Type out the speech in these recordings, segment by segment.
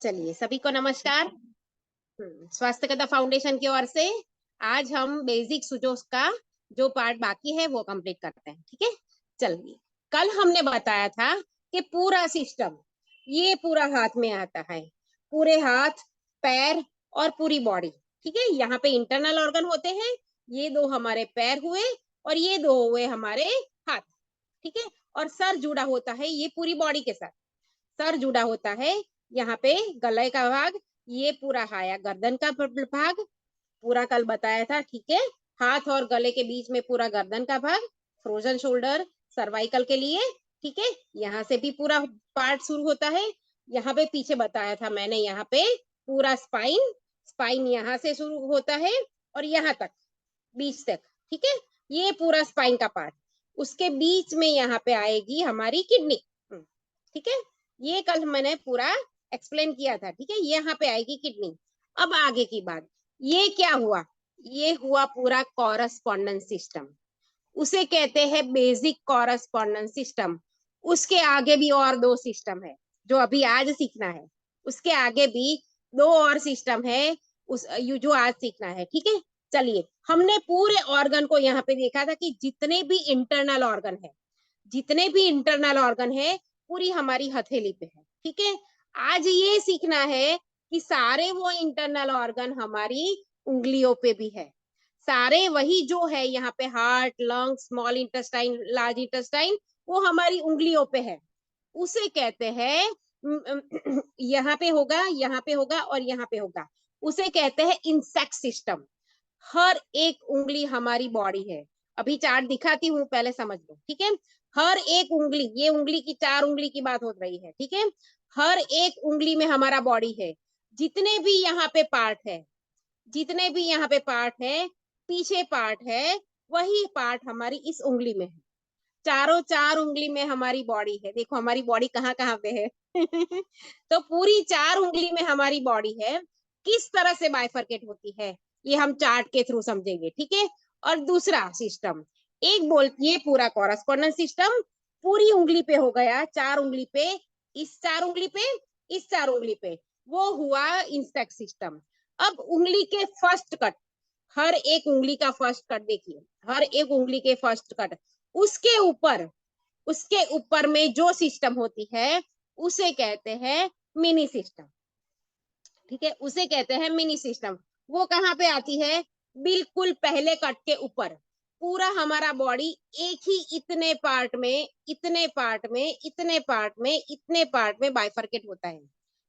चलिए सभी को नमस्कार। स्वास्थ्य कथा फाउंडेशन की ओर से आज हम बेसिक सुजोस का जो पार्ट बाकी है वो कंप्लीट करते हैं। ठीक है, चलिए। कल हमने बताया था कि पूरा सिस्टम ये पूरा हाथ में आता है, पूरे हाथ, पैर और पूरी बॉडी। ठीक है, यहाँ पे इंटरनल ऑर्गन होते हैं, ये दो हमारे पैर हुए और ये दो हुए हमारे हाथ। ठीक है, और सर जुड़ा होता है ये पूरी बॉडी के साथ। सर जुड़ा होता है यहाँ पे गले का भाग, ये पूरा हाया गर्दन का भाग पूरा कल बताया था। ठीक है, हाथ और गले के बीच में पूरा गर्दन का भाग, फ्रोजन शोल्डर सर्वाइकल के लिए। ठीक है, यहाँ से भी पूरा पार्ट शुरू होता है। यहाँ पे पीछे बताया था मैंने, यहाँ पे पूरा स्पाइन, स्पाइन यहाँ से शुरू होता है और यहाँ तक, बीच तक। ठीक है, ये पूरा स्पाइन का पार्ट, उसके बीच में यहाँ पे आएगी हमारी किडनी। ठीक है, ये कल मैंने पूरा एक्सप्लेन किया था। ठीक है, यहाँ पे आएगी किडनी। अब आगे की बात, ये क्या हुआ, ये हुआ पूरा कॉरस्पॉन्डेंस सिस्टम, उसे कहते हैं बेसिक कॉरस्पॉन्डेंस सिस्टम। उसके आगे भी और दो सिस्टम है जो अभी आज सीखना है, उसके आगे भी दो और सिस्टम है उस जो आज सीखना है। ठीक है, चलिए। हमने पूरे ऑर्गन को यहाँ पे देखा था कि जितने भी इंटरनल ऑर्गन है, जितने भी इंटरनल ऑर्गन है पूरी हमारी हथेली पे है। ठीक है, आज ये सीखना है कि सारे वो इंटरनल ऑर्गन हमारी उंगलियों पे भी है। सारे वही जो है यहाँ पे heart, lung, small intestine, large intestine, वो हमारी उंगलियों पे है। उसे कहते हैं यहाँ पे होगा, यहाँ पे होगा और यहाँ पे होगा, उसे कहते हैं इंसेक्ट सिस्टम। हर एक उंगली हमारी बॉडी है। अभी चार्ट दिखाती हूँ, पहले समझ लो। ठीक है, हर एक उंगली, ये उंगली की, चार उंगली की बात हो रही है। ठीक है, हर एक उंगली में हमारा बॉडी है। जितने भी यहाँ पे पार्ट है, जितने भी यहाँ पे पार्ट है, पीछे पार्ट है, वही पार्ट हमारी इस उंगली में है। चारों चार उंगली में हमारी बॉडी है। देखो हमारी बॉडी कहाँ कहाँ पे है तो पूरी चार उंगली में हमारी बॉडी है। किस तरह से बाइफरकेट होती है ये हम चार्ट के थ्रू समझेंगे। ठीक है, और दूसरा सिस्टम, एक बोल, ये पूरा कॉरस्पॉन्डेंस सिस्टम पूरी उंगली पे हो गया, चार उंगली पे, इस चार उंगली पे, इस चार उंगली पे, वो हुआ इंसेक्ट सिस्टम। अब उंगली के फर्स्ट कट, हर एक उंगली का फर्स्ट कट देखिए, हर एक उंगली के फर्स्ट कट, उसके ऊपर, उसके ऊपर में जो सिस्टम होती है उसे कहते हैं मिनी सिस्टम। ठीक है, उसे कहते हैं मिनी सिस्टम। वो कहाँ पे आती है, बिल्कुल पहले कट के ऊपर। पूरा हमारा बॉडी एक ही इतने पार्ट में, इतने पार्ट में, इतने पार्ट में, इतने पार्ट में बाइफरकेट होता है।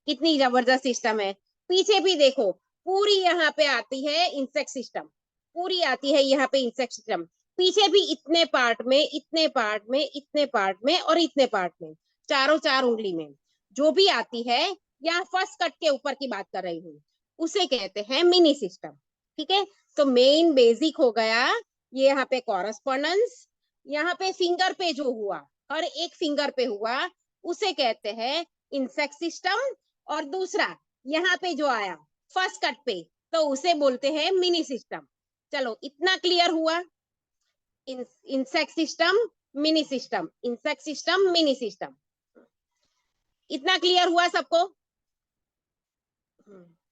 कितनी जबरदस्त सिस्टम है। पीछे भी देखो, पूरी यहाँ पे आती है इंसेक्ट सिस्टम, पूरी आती है यहाँ पे इंसेक्ट सिस्टम। पीछे भी इतने पार्ट में, इतने पार्ट में, इतने पार्ट में और इतने पार्ट में, चारों चार उंगली में जो भी आती है, या फर्स्ट कट के ऊपर की बात कर रही हूँ, उसे कहते हैं मिनी सिस्टम। ठीक है, तो मेन बेसिक हो गया ये यहाँ पे कॉरस्पॉन्डेंस। यहाँ पे फिंगर पे जो हुआ, हर एक फिंगर पे हुआ, उसे कहते हैं इंसेक्ट सिस्टम। और दूसरा यहाँ पे जो आया फर्स्ट कट पे, तो उसे बोलते हैं मिनी सिस्टम। चलो इतना क्लियर हुआ। Insect system, mini system, insect system, mini system, इतना क्लियर हुआ सबको।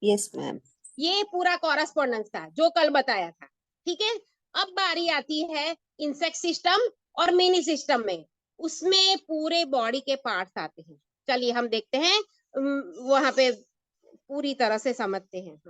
Yes ma'am. ये पूरा कॉरस्पॉन्डेंस था जो कल बताया था। ठीक है, अब बारी आती है इंसेक्ट सिस्टम और मिनी सिस्टम में, उसमें पूरे बॉडी के पार्ट्स आते हैं। चलिए हम देखते हैं, वहां पे पूरी तरह से समझते हैं।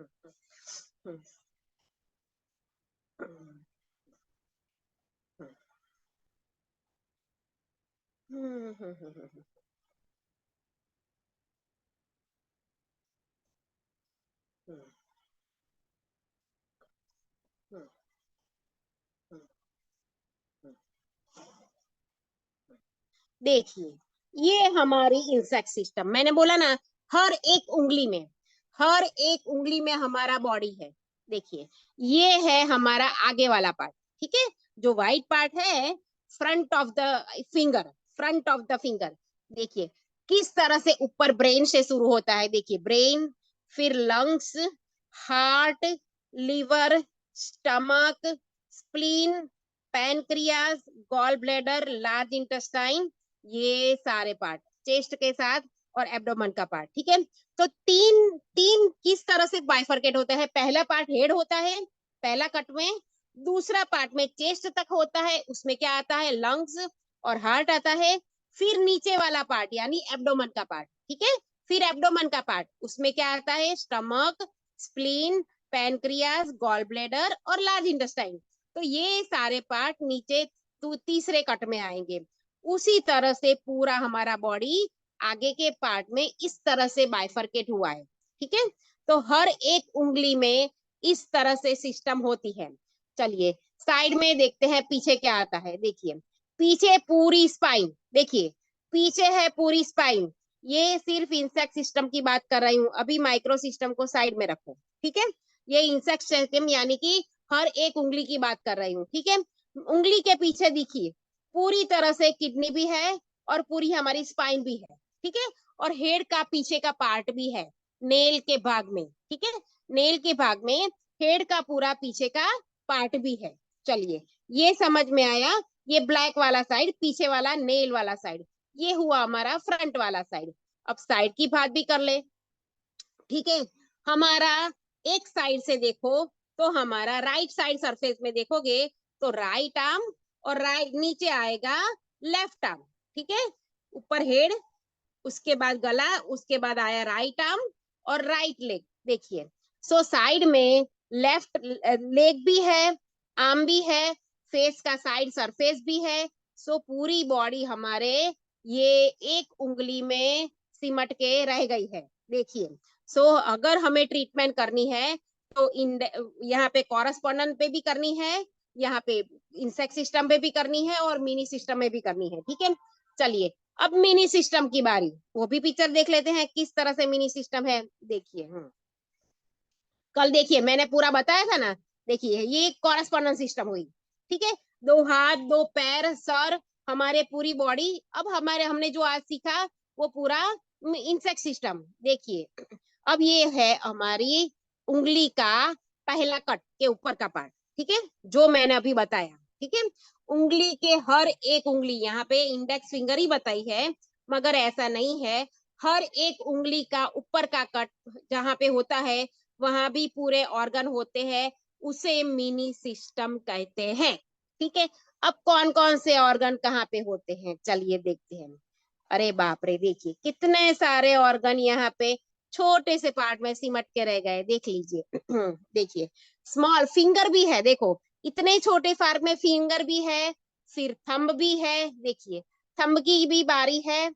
देखिए, ये हमारी इंसेक्ट सिस्टम, मैंने बोला ना, हर एक उंगली में, हर एक उंगली में हमारा बॉडी है। देखिए, ये है हमारा आगे वाला पार्ट। ठीक है, जो व्हाइट पार्ट है, front of the finger, front of the finger. देखिए किस तरह से ऊपर ब्रेन से शुरू होता है। देखिए ब्रेन, फिर lungs, heart, liver, stomach, spleen, pancreas, gall bladder, large intestine, ये सारे पार्ट चेस्ट के साथ और एब्डोमेन का पार्ट, ठीक है। तो तीन तीन किस तरह से बाइफरकेट होता है। पहला पार्ट हेड होता है पहला कट में, दूसरा पार्ट में चेस्ट तक होता है, उसमें क्या आता है, लंग्स और हार्ट आता है। फिर नीचे वाला पार्ट यानी एब्डोमेन का पार्ट, ठीक है। फिर एब्डोमेन का पार्ट, उसमें क्या आता है, stomach, spleen, pancreas, gall bladder और लार्ज इंटेस्टाइन। तो ये सारे पार्ट नीचे तीसरे कट में आएंगे। उसी तरह से पूरा हमारा बॉडी आगे के पार्ट में इस तरह से बाइफरकेट हुआ है, ठीक है। तो हर एक उंगली में इस तरह से सिस्टम होती है। चलिए साइड में देखते हैं पीछे क्या आता है। देखिए पीछे पूरी स्पाइन, देखिए पीछे है पूरी स्पाइन। ये सिर्फ इंसेक्ट सिस्टम की बात कर रही हूँ, अभी माइक्रो सिस्टम को साइड में रखो, ठीक है। ये इंसेक्ट सिस्टम यानी कि हर एक उंगली की बात कर रही हूँ, ठीक है। उंगली के पीछे देखिए पूरी तरह से किडनी भी है और पूरी हमारी स्पाइन भी है, ठीक है। और हेड का पीछे का पार्ट भी है नेल के भाग में, ठीक है। नेल के भाग में हेड का पूरा पीछे का पार्ट भी है। चलिए ये समझ में आया। ये ब्लैक वाला साइड, पीछे वाला नेल वाला साइड, ये हुआ हमारा फ्रंट वाला साइड। अब साइड की बात भी कर ले, ठीक है। हमारा एक साइड से देखो तो हमारा राइट साइड सरफेस में देखोगे तो राइट आर्म और राइट नीचे आएगा लेफ्ट आर्म, ठीक है। ऊपर हेड, उसके बाद गला, उसके बाद आया राइट आर्म और राइट लेग। देखिए सो साइड में लेफ्ट लेग भी है, आर्म भी है, फेस का साइड सरफेस भी है। सो पूरी बॉडी हमारे ये एक उंगली में सिमट के रह गई है। देखिए सो अगर हमें ट्रीटमेंट करनी है तो यहाँ पे कॉरस्पॉन्डेंट पे भी करनी है, यहाँ पे इंसेक्ट सिस्टम पे भी करनी है और मिनी सिस्टम में भी करनी है, ठीक है। चलिए अब मिनी सिस्टम की बारी, वो भी पिक्चर देख लेते हैं किस तरह से मिनी सिस्टम है। देखिए कल देखिए मैंने पूरा बताया था ना। देखिए ये कॉरस्पॉन्डेंस सिस्टम हुई, ठीक है। दो हाथ, दो पैर, सर, हमारे पूरी बॉडी। अब हमारे हमने जो आज सीखा वो पूरा इंसेक्ट सिस्टम। देखिए अब ये है हमारी उंगली का पहला कट के ऊपर का पार्ट, ठीक है, जो मैंने अभी बताया, ठीक है। उंगली के हर एक उंगली, यहाँ पे इंडेक्स फिंगर ही बताई है मगर ऐसा नहीं है, हर एक उंगली का ऊपर का कट जहाँ पे होता है वहां भी पूरे ऑर्गन होते हैं, उसे मिनी सिस्टम कहते हैं, ठीक है। अब कौन कौन से ऑर्गन कहाँ पे होते हैं चलिए देखते हैं। अरे बाप रे, देखिए कितने सारे ऑर्गन यहाँ पे छोटे से पार्ट में सिमट के रह गए, देख लीजिए। देखिए स्मॉल फिंगर भी है, देखो इतने छोटे पार्ट में फिंगर भी है, फिर थंब भी है, देखिए थंब की भी बारी है,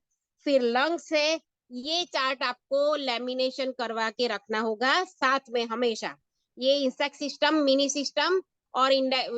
फिर लंग्स है। ये चार्ट आपको लेमिनेशन करवा के रखना होगा साथ में हमेशा। ये इंसेक्ट सिस्टम, मिनी सिस्टम और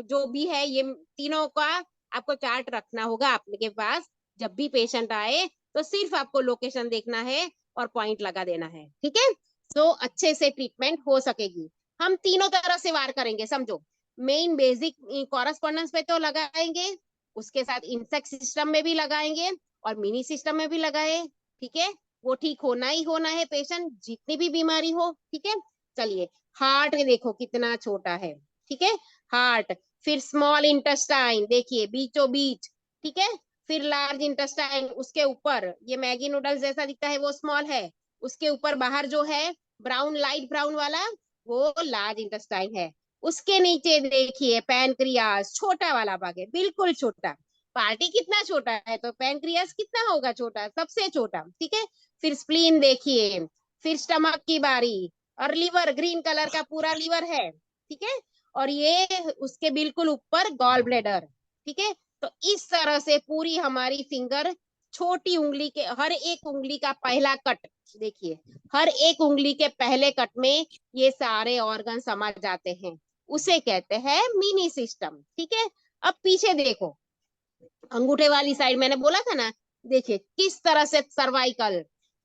जो भी है ये तीनों का आपको चार्ट रखना होगा आपके पास। जब भी पेशेंट आए तो सिर्फ आपको लोकेशन देखना है और पॉइंट लगा देना है, ठीक है। तो अच्छे से ट्रीटमेंट हो सकेगी। हम तीनों तरह से वार करेंगे, समझो। मेन बेसिक कॉरस्पॉन्डेंस पे तो लगाएंगे, उसके साथ इंसेक्ट सिस्टम में भी लगाएंगे और मिनी सिस्टम में भी लगाए, ठीक है। वो ठीक होना ही होना है पेशेंट, जितनी भी बीमारी हो, ठीक है। चलिए हार्ट देखो कितना छोटा है, ठीक है, हार्ट। फिर स्मॉल इंटेस्टाइन देखिए बीचों बीच, ठीक है। फिर लार्ज इंटेस्टाइन, उसके ऊपर ये मैगी नूडल्स जैसा दिखता है वो स्मॉल है, उसके ऊपर बाहर जो है ब्राउन, लाइट ब्राउन वाला, वो लार्ज इंटेस्टाइन है। उसके नीचे देखिए पैनक्रियास, छोटा वाला भाग है, बिल्कुल छोटा। पार्टी कितना छोटा है तो पैनक्रियास कितना होगा, छोटा, सबसे छोटा, ठीक है। फिर स्प्लीन देखिए, फिर स्टमक की बारी, और लीवर, ग्रीन कलर का पूरा लीवर है, ठीक है। और ये उसके बिल्कुल ऊपर गॉल ब्लैडर, ठीक है। तो इस तरह से पूरी हमारी फिंगर, छोटी उंगली के हर एक उंगली का पहला कट, देखिए हर एक उंगली के पहले कट में ये सारे ऑर्गन समझ जाते हैं, उसे कहते हैं मिनी सिस्टम, ठीक है। अब पीछे देखो, अंगूठे वाली साइड मैंने बोला था ना, देखिए किस तरह से सर्वाइकल,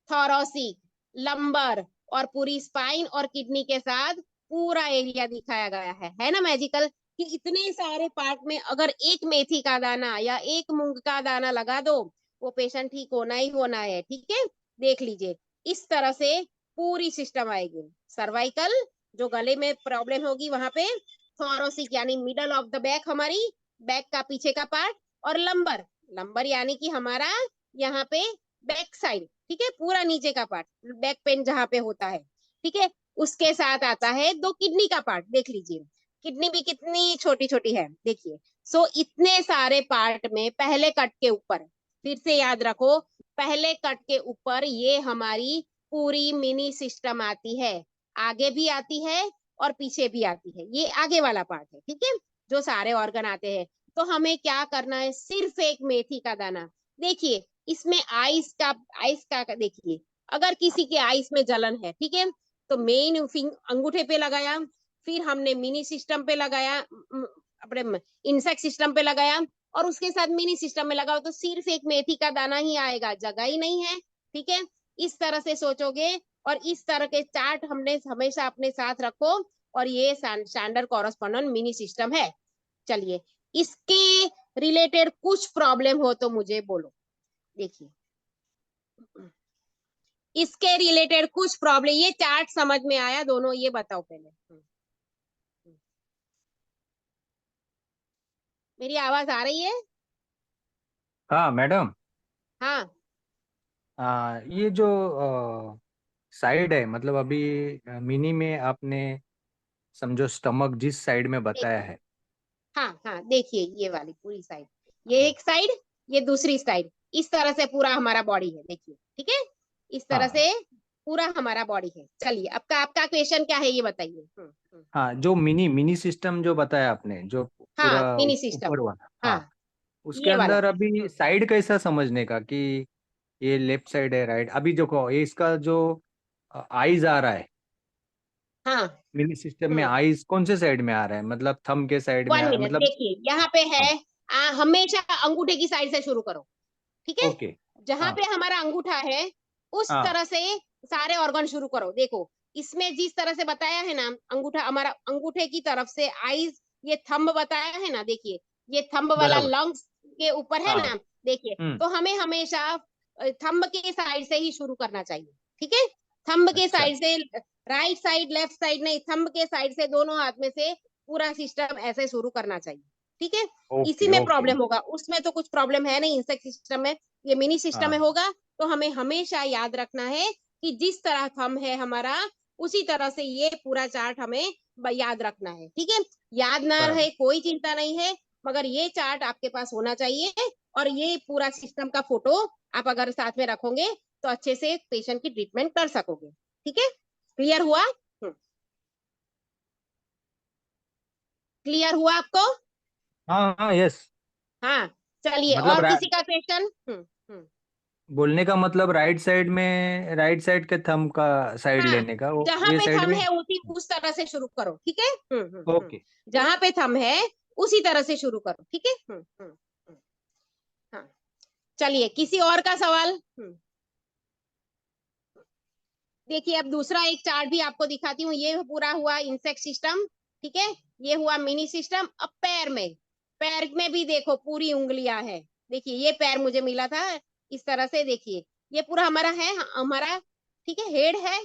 थोरोसिक, लंबर और पूरी स्पाइन और किडनी के साथ पूरा एरिया दिखाया गया है ना मैजिकल। कि इतने सारे पार्ट में अगर एक मेथी का दाना या एक मूंग का दाना लगा दो, वो पेशेंट ठीक होना ही होना है, ठीक है। देख लीजिए इस तरह से पूरी सिस्टम आएगी। सर्वाइकल, जो गले में प्रॉब्लम होगी वहां पे, थोरोसिक यानी मिडल ऑफ द बैक, हमारी बैक का पीछे का पार्ट, और लंबर, लंबर यानी कि हमारा यहाँ पे बैक साइड, ठीक है, पूरा नीचे का पार्ट, बैक पेन जहाँ पे होता है, ठीक है, उसके साथ आता है दो किडनी का पार्ट। देख लीजिए किडनी भी कितनी छोटी छोटी है, देखिए। सो इतने सारे पार्ट में पहले कट के ऊपर, फिर से याद रखो, पहले कट के ऊपर ये हमारी पूरी मिनी सिस्टम आती है, आगे भी आती है और पीछे भी आती है, ये आगे वाला पार्ट है, ठीक है, जो सारे ऑर्गन आते हैं। तो हमें क्या करना है, सिर्फ एक मेथी का दाना। देखिए इसमें आइस का देखिए, अगर किसी के आइस में जलन है, ठीक है, तो मेन अंगूठे पे लगाया, फिर हमने मिनी सिस्टम पे लगाया, अपने इंसेक्ट सिस्टम पे लगाया, और उसके साथ मिनी सिस्टम में लगाओ तो सिर्फ एक मेथी का दाना ही आएगा, जगह ही नहीं है, ठीक है। इस तरह से सोचोगे, और इस तरह के चार्ट हमने हमेशा अपने साथ रखो, और ये स्टैंडर्ड कॉरेस्पॉन्डेंट मिनी सिस्टम है। चलिए, इसके रिलेटेड कुछ प्रॉब्लम हो तो मुझे बोलो। देखिए इसके रिलेटेड कुछ प्रॉब्लम, ये चार्ट समझ में आया दोनों, ये बताओ पहले। मेरी आवाज आ रही है? हाँ मैडम। हाँ ये जो साइड है, मतलब अभी मिनी में आपने समझो स्टमक जिस साइड में बताया देखिए, है। हाँ हाँ देखिए, ये वाली पूरी साइड, ये हाँ एक साइड, ये दूसरी साइड, इस तरह से पूरा हमारा बॉडी है, देखिए, ठीक है, इस तरह हाँ से पूरा हमारा बॉडी है। चलिए, आपका आपका क्वेश्चन क्या है ये बताइए। हाँ, जो मिनी मिनी सिस्टम जो बताया आपने, जो पूरा हाँ मिनी सिस्टम, ऊपर वाला, हाँ हाँ, उसके ये वाला। अंदर अभी साइड कैसा समझने का कि ये लेफ्ट साइड है, राइट? अभी देखो, ये इसका जो आईज आ रहा है, हाँ मिनी सिस्टम में हम्म आईज कौन से साइड में आ रहा है? मतलब थंब के साइड में आ वन रहा है, मिनट मतलब? देखिए, यहाँ पे है, हाँ, हमेशा अंगूठे की साइड से शुरू करो, ठीक है, ओके। जहां हाँ पे हमारा अंगूठा है उस हाँ तरह से सारे ऑर्गन शुरू करो। देखो इसमें जिस तरह से बताया है ना, अंगूठा हमारा, अंगूठे की तरफ से आईज, ये थंब बताया है ना, देखिए ये थंब वाला बराबर। लंग्स के ऊपर है हाँ। ना, देखिए, हम्म। तो हमें हमेशा थंब के साइड से ही शुरू करना चाहिए, ठीक है, थंब के अच्छा। साइड से, राइट साइड लेफ्ट साइड नहीं, थंब के साइड से दोनों हाथ में से पूरा सिस्टम ऐसे शुरू करना चाहिए, ठीक है। इसी ओके में ओके। प्रॉब्लम होगा, उसमें तो कुछ प्रॉब्लम है नहीं, इंसेक्ट सिस्टम में, ये मिनी सिस्टम में हाँ होगा। तो हमें हमेशा याद रखना है कि जिस तरह थंब है हमारा, उसी तरह से ये पूरा चार्ट हमें याद रखना है, ठीक है। याद ना बराबर। रहे कोई चिंता नहीं है, मगर ये चार्ट आपके पास होना चाहिए, और ये पूरा सिस्टम का फोटो आप अगर साथ में रखोगे तो अच्छे से पेशेंट की ट्रीटमेंट कर सकोगे, ठीक है। क्लियर हुआ? क्लियर हुआ आपको? हाँ हाँ, यस। हाँ, चलिए, मतलब और किसी का क्वेश्चन? हम्म। बोलने का मतलब राइट साइड में, राइट साइड के थंब का साइड हाँ, लेने का, वो जहां ये पे साइड थंब में। है उसी उस तरह से शुरू करो, ठीक है। ओके। जहां पे थंब है उसी तरह से शुरू करो, ठीक है। हाँ, चलिए, किसी और का सवाल? देखिए, अब दूसरा एक चार्ट भी आपको दिखाती हूँ, ये पूरा हुआ इंसेक्ट सिस्टम, ठीक है, ये हुआ मिनी सिस्टम। अब पैर में, पैर में भी देखो पूरी उंगलियां है, देखिए ये पैर मुझे मिला था इस तरह से, देखिए ये पूरा हमारा है, हमारा, ठीक है, हेड है,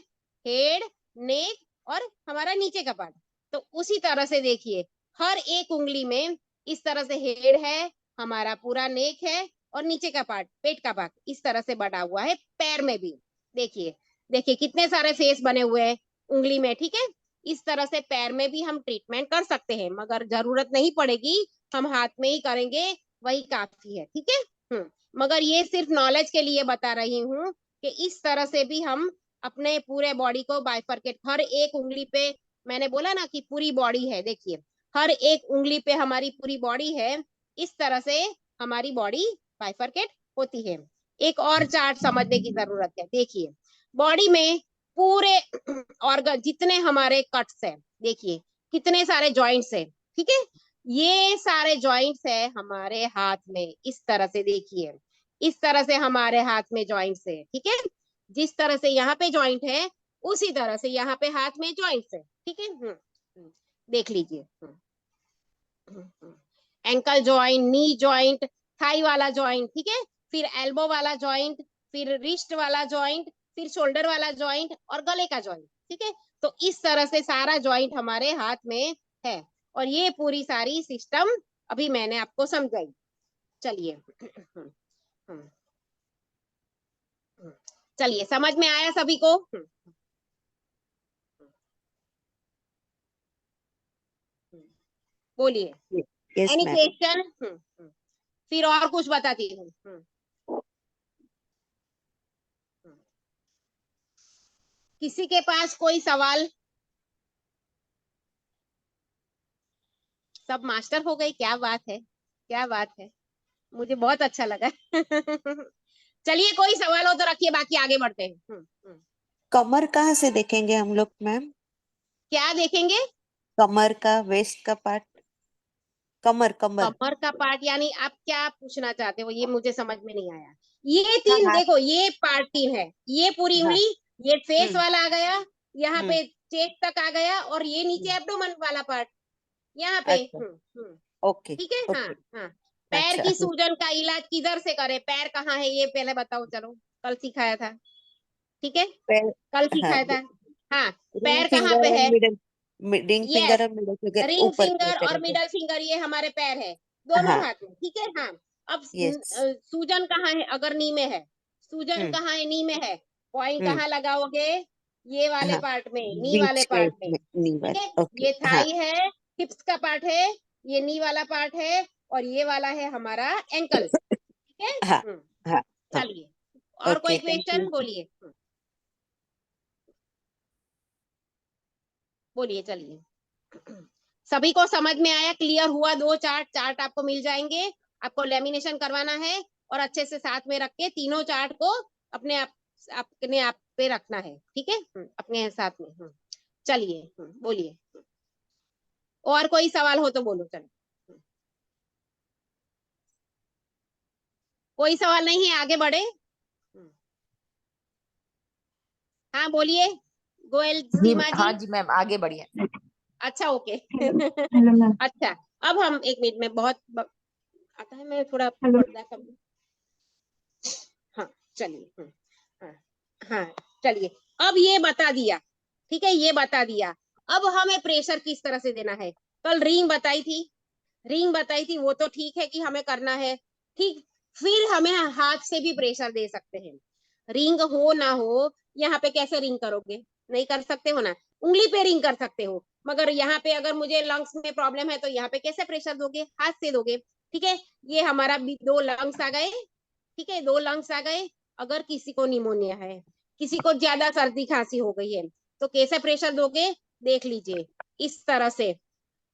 हेड, नेक, और हमारा नीचे का पार्ट। तो उसी तरह से देखिए, हर एक उंगली में इस तरह से हेड है, हमारा पूरा नेक है, और नीचे का पार्ट, पेट का पार्ट इस तरह से बटा हुआ है पैर में भी। देखिए, देखिए कितने सारे फेस बने हुए हैं उंगली में, ठीक है। इस तरह से पैर में भी हम ट्रीटमेंट कर सकते हैं, मगर जरूरत नहीं पड़ेगी, हम हाथ में ही करेंगे, वही काफी है, ठीक है। मगर ये सिर्फ नॉलेज के लिए बता रही हूँ कि इस तरह से भी हम अपने पूरे बॉडी को बाइफरकेट, हर एक उंगली पे, मैंने बोला ना कि पूरी बॉडी है, देखिए हर एक उंगली पे हमारी पूरी बॉडी है, इस तरह से हमारी बॉडी बाइफरकेट होती है। एक और चार्ट समझने की जरूरत है, देखिए बॉडी में पूरे ऑर्गन जितने हमारे कट्स है, देखिए कितने सारे जॉइंट्स है, ठीक है, ये सारे जॉइंट्स है हमारे हाथ में, इस तरह से देखिए, इस तरह से हमारे हाथ में जॉइंट्स है, ठीक है, जिस तरह से यहाँ पे जॉइंट है उसी तरह से यहाँ पे हाथ में जॉइंट्स है, ठीक है। देख लीजिए, ankle joint, knee joint, thigh वाला जॉइंट, ठीक है, फिर एल्बो वाला जॉइंट, फिर रिस्ट वाला जॉइंट, फिर शोल्डर वाला जॉइंट, और गले का जॉइंट, ठीक है। तो इस तरह से सारा जॉइंट हमारे हाथ में है, और ये पूरी सारी सिस्टम अभी मैंने आपको समझाई। चलिए, चलिए, समझ में आया सभी को? बोलिए, यस एनी मैम। क्वेश्चन? फिर और कुछ बताती हूँ। किसी के पास कोई सवाल? सब मास्टर हो गई, क्या बात है, क्या बात है, मुझे बहुत अच्छा लगा। चलिए, कोई सवाल हो तो रखिए, बाकी आगे बढ़ते हैं। कमर कहाँ से देखेंगे हम लोग मैम? क्या देखेंगे? कमर का, वेस्ट का पार्ट, कमर कमर। कमर का पार्ट यानी आप क्या पूछना चाहते हो, ये मुझे समझ में नहीं आया। ये हाँ तीन हाथ। देखो, ये पार्ट तीन है, ये पूरी हाँ। उंगली, ये फेस हम्म। वाला आ गया, यहाँ हम्म। पे चेक तक आ गया, और ये नीचे हम्म। एब्डोमेन वाला पार्ट यहाँ पे। अच्छा। ओके। ठीक है। हाँ ओके। हाँ। पैर अच्छा। की सूजन का इलाज किधर से करे? पैर कहाँ है ये पहले बताओ, चलो, कल सिखाया था। ठीक है, पैर। कल हाँ। सिखाया था। हाँ, रिंग पैर कहाँ फिंगर पे और है? मिडल, रिंग फिंगर यस, और मिडल फिंगर रिंग ऊपर की फिंगर और तरफ है। मिडल फिंगर, ये हमारे पैर है, दोनों हाँ। हाथ में। ठीक है। हाँ, अब यस। सूजन कहाँ है? अगर नी में है, सूजन हम्म। कहाँ है? नी में है। पॉइंट हम्म। कहाँ लगाओगे? ये वाले हाँ, पार्ट में, नी वाले बीच पे पार्ट में। नी ठीक है, वाला। ओके। ये हाँ। थाई है, हिप्स का पार्ट है, ये नी वाला पार्ट है, और ये वाला है हमारा एंकल। ठीक है। हाँ। हाँ। हाँ। चलिए, और कोई ओके, थैंक क्वेश्चन? यू। बोलिए। बोलिए, चलिए। सभी को समझ में आया? क्लियर हुआ? दो चार्ट, चार्ट आपको मिल जाएंगे, आपको लेमिनेशन करवाना है, और अच्छे से साथ में रख के तीनों चार्ट को अपने आप पे रखना है। ठीक है, अपने साथ में। चलिए, बोलिए, और कोई सवाल हो तो बोलो। चलो, कोई सवाल नहीं है, आगे बढ़े। हाँ, बोलिए, गोयल जी सीमा जी। हाँ जी मैम, आगे बढ़िए। अच्छा, ओके। Hello ma'am. अच्छा, अब हम एक मिनट में आता है, मैं थोड़ा हेलो। पर्दा कम। हाँ, चलिए। हाँ हाँ, चलिए, अब ये बता दिया। ठीक है, ये बता दिया। अब हमें प्रेशर किस तरह से देना है? कल रिंग बताई थी, रिंग बताई थी, वो तो ठीक है कि हमें करना है। ठीक, फिर हमें हाथ से भी प्रेशर दे सकते हैं। रिंग हो ना हो, यहाँ पे कैसे रिंग करोगे? नहीं कर सकते हो ना, उंगली पे रिंग कर सकते हो, मगर यहाँ पे अगर मुझे लंग्स में प्रॉब्लम है तो यहाँ पे कैसे प्रेशर दोगे? हाथ से दोगे। ठीक है, ये हमारा दो लंग्स आ गए। ठीक है, दो लंग्स आ गए। अगर किसी को निमोनिया है, किसी को ज्यादा सर्दी खांसी हो गई है, तो कैसे प्रेशर दोगे? देख लीजिए, इस तरह से,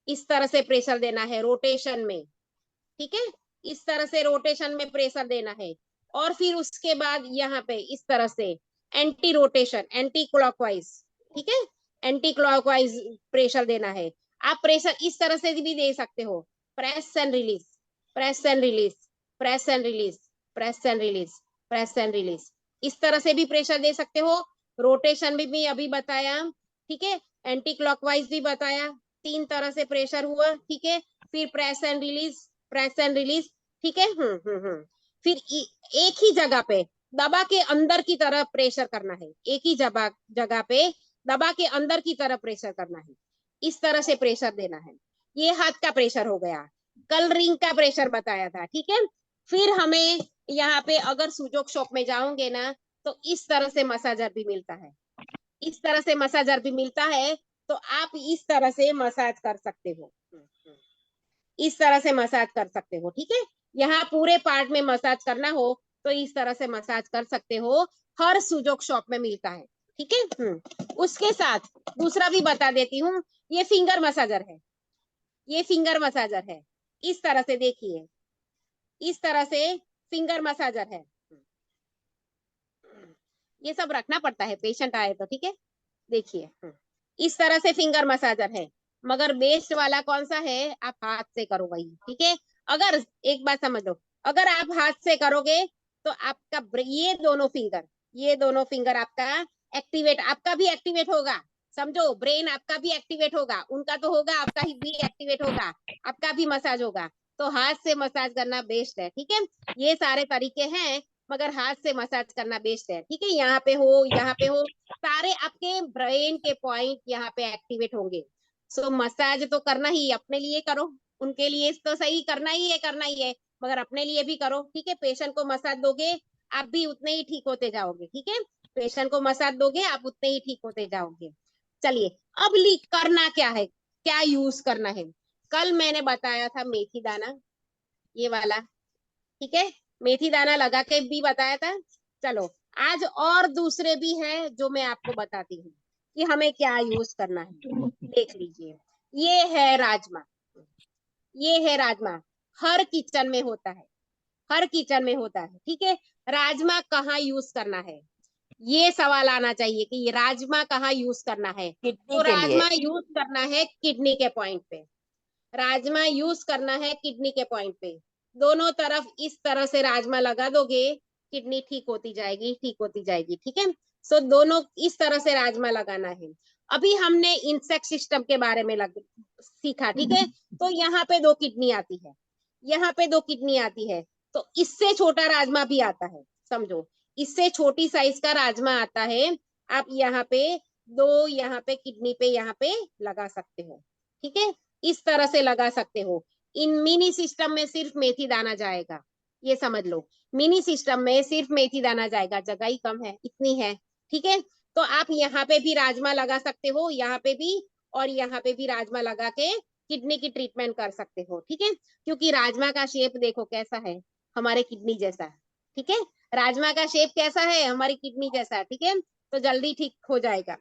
इस तरह से प्रेशर देना है, रोटेशन में। ठीक है, इस तरह से रोटेशन में प्रेशर देना है, और फिर उसके बाद यहाँ पे इस तरह से एंटी रोटेशन, एंटी क्लॉकवाइज। ठीक है, एंटी क्लॉकवाइज प्रेशर देना है। आप प्रेशर इस तरह से भी दे सकते हो, press and release, press and release, press and release, press and release, press and release, इस तरह से भी प्रेशर दे सकते हो। रोटेशन में भी अभी बताया। ठीक है, एंटी क्लॉकवाइज भी बताया, तीन तरह से प्रेशर हुआ। ठीक है, फिर press and release, press and release. ठीक है। फिर एक ही जगह पे दबा के अंदर की तरफ प्रेशर करना है, एक ही जगह पे दबा के अंदर की तरफ प्रेशर करना है, इस तरह से प्रेशर देना है। ये हाथ का प्रेशर हो गया। कल रिंग का प्रेशर बताया था। ठीक है, फिर हमें यहाँ पे अगर सुजोक शॉप में जाओगे ना, तो इस तरह से मसाजर भी मिलता है, इस तरह से मसाजर भी मिलता है, तो आप इस तरह से मसाज कर सकते हो, इस तरह से मसाज कर सकते हो। ठीक है, यहाँ पूरे पार्ट में मसाज करना हो तो इस तरह से मसाज कर सकते हो, हर सुजोक शॉप में मिलता है। ठीक है। उसके साथ दूसरा भी बता देती हूँ, ये फिंगर मसाजर है, ये फिंगर मसाजर है, इस तरह से देखिए, इस तरह से फिंगर मसाजर है। ये सब रखना पड़ता है, पेशेंट आए तो। ठीक है, देखिए, इस तरह से फिंगर मसाजर है, मगर बेस्ट वाला कौन सा है? आप हाथ से करो वही। ठीक है, अगर एक बात समझ लो, अगर आप हाथ से करोगे तो आपका ये दोनों फिंगर आपका एक्टिवेट, आपका भी एक्टिवेट होगा। समझो, ब्रेन आपका भी एक्टिवेट होगा, उनका तो होगा, आपका ही भी एक्टिवेट होगा, आपका भी मसाज होगा। तो हाथ से मसाज करना बेस्ट है। ठीक है, ये सारे तरीके हैं, मगर हाथ से मसाज करना बेस्ट है। ठीक है, यहाँ पे हो, यहाँ पे हो, सारे आपके ब्रेन के पॉइंट यहाँ पे एक्टिवेट होंगे। सो मसाज तो करना ही, अपने लिए करो, उनके लिए तो सही करना ही है, करना ही है, मगर अपने लिए भी करो। ठीक है, पेशेंट को मसाज दोगे, आप भी उतने ही ठीक होते जाओगे। ठीक है, पेशेंट को मसाज दोगे आप उतने ही ठीक होते जाओगे। चलिए अब करना क्या है, क्या यूज करना है। कल मैंने बताया था मेथी दाना, ये वाला, ठीक है, मेथी दाना लगा के भी बताया था। चलो आज और दूसरे भी हैं जो मैं आपको बताती हूँ कि हमें क्या यूज करना है। देख लीजिए, ये है राजमा, ये है राजमा, हर किचन में होता है, हर किचन में होता है, ठीक है। राजमा कहाँ यूज करना है, ये सवाल आना चाहिए कि ये राजमा कहाँ यूज करना है। किडनी तो के लिए। राजमा यूज करना है किडनी के पॉइंट पे, राजमा यूज करना है किडनी के पॉइंट पे। दोनों तरफ इस तरह से राजमा लगा दोगे, किडनी ठीक होती जाएगी, ठीक होती जाएगी, ठीक है। सो दोनों इस तरह से राजमा लगाना है। अभी हमने इंसेक्ट सिस्टम के बारे में सीखा, ठीक है। तो यहाँ पे 2 किडनी आती है, यहाँ पे 2 किडनी आती है। तो इससे छोटा राजमा भी आता है, समझो इससे छोटी साइज का राजमा आता है। आप यहाँ पे 2, यहाँ पे किडनी पे यहाँ पे लगा सकते हो, ठीक है, इस तरह से लगा सकते हो। इन मिनी सिस्टम में सिर्फ मेथी दाना जाएगा, ये समझ लो, मिनी सिस्टम में सिर्फ मेथी दाना जाएगा, जगह ही कम है, इतनी है, ठीक है। तो आप यहाँ पे भी राजमा लगा सकते हो, यहाँ पे भी, और यहाँ पे भी राजमा लगा के किडनी की ट्रीटमेंट कर सकते हो, ठीक है। क्योंकि राजमा का शेप देखो कैसा है, हमारे किडनी जैसा, ठीक है। राजमा का शेप कैसा है, हमारी किडनी जैसा, ठीक है। तो जल्दी ठीक हो जाएगा।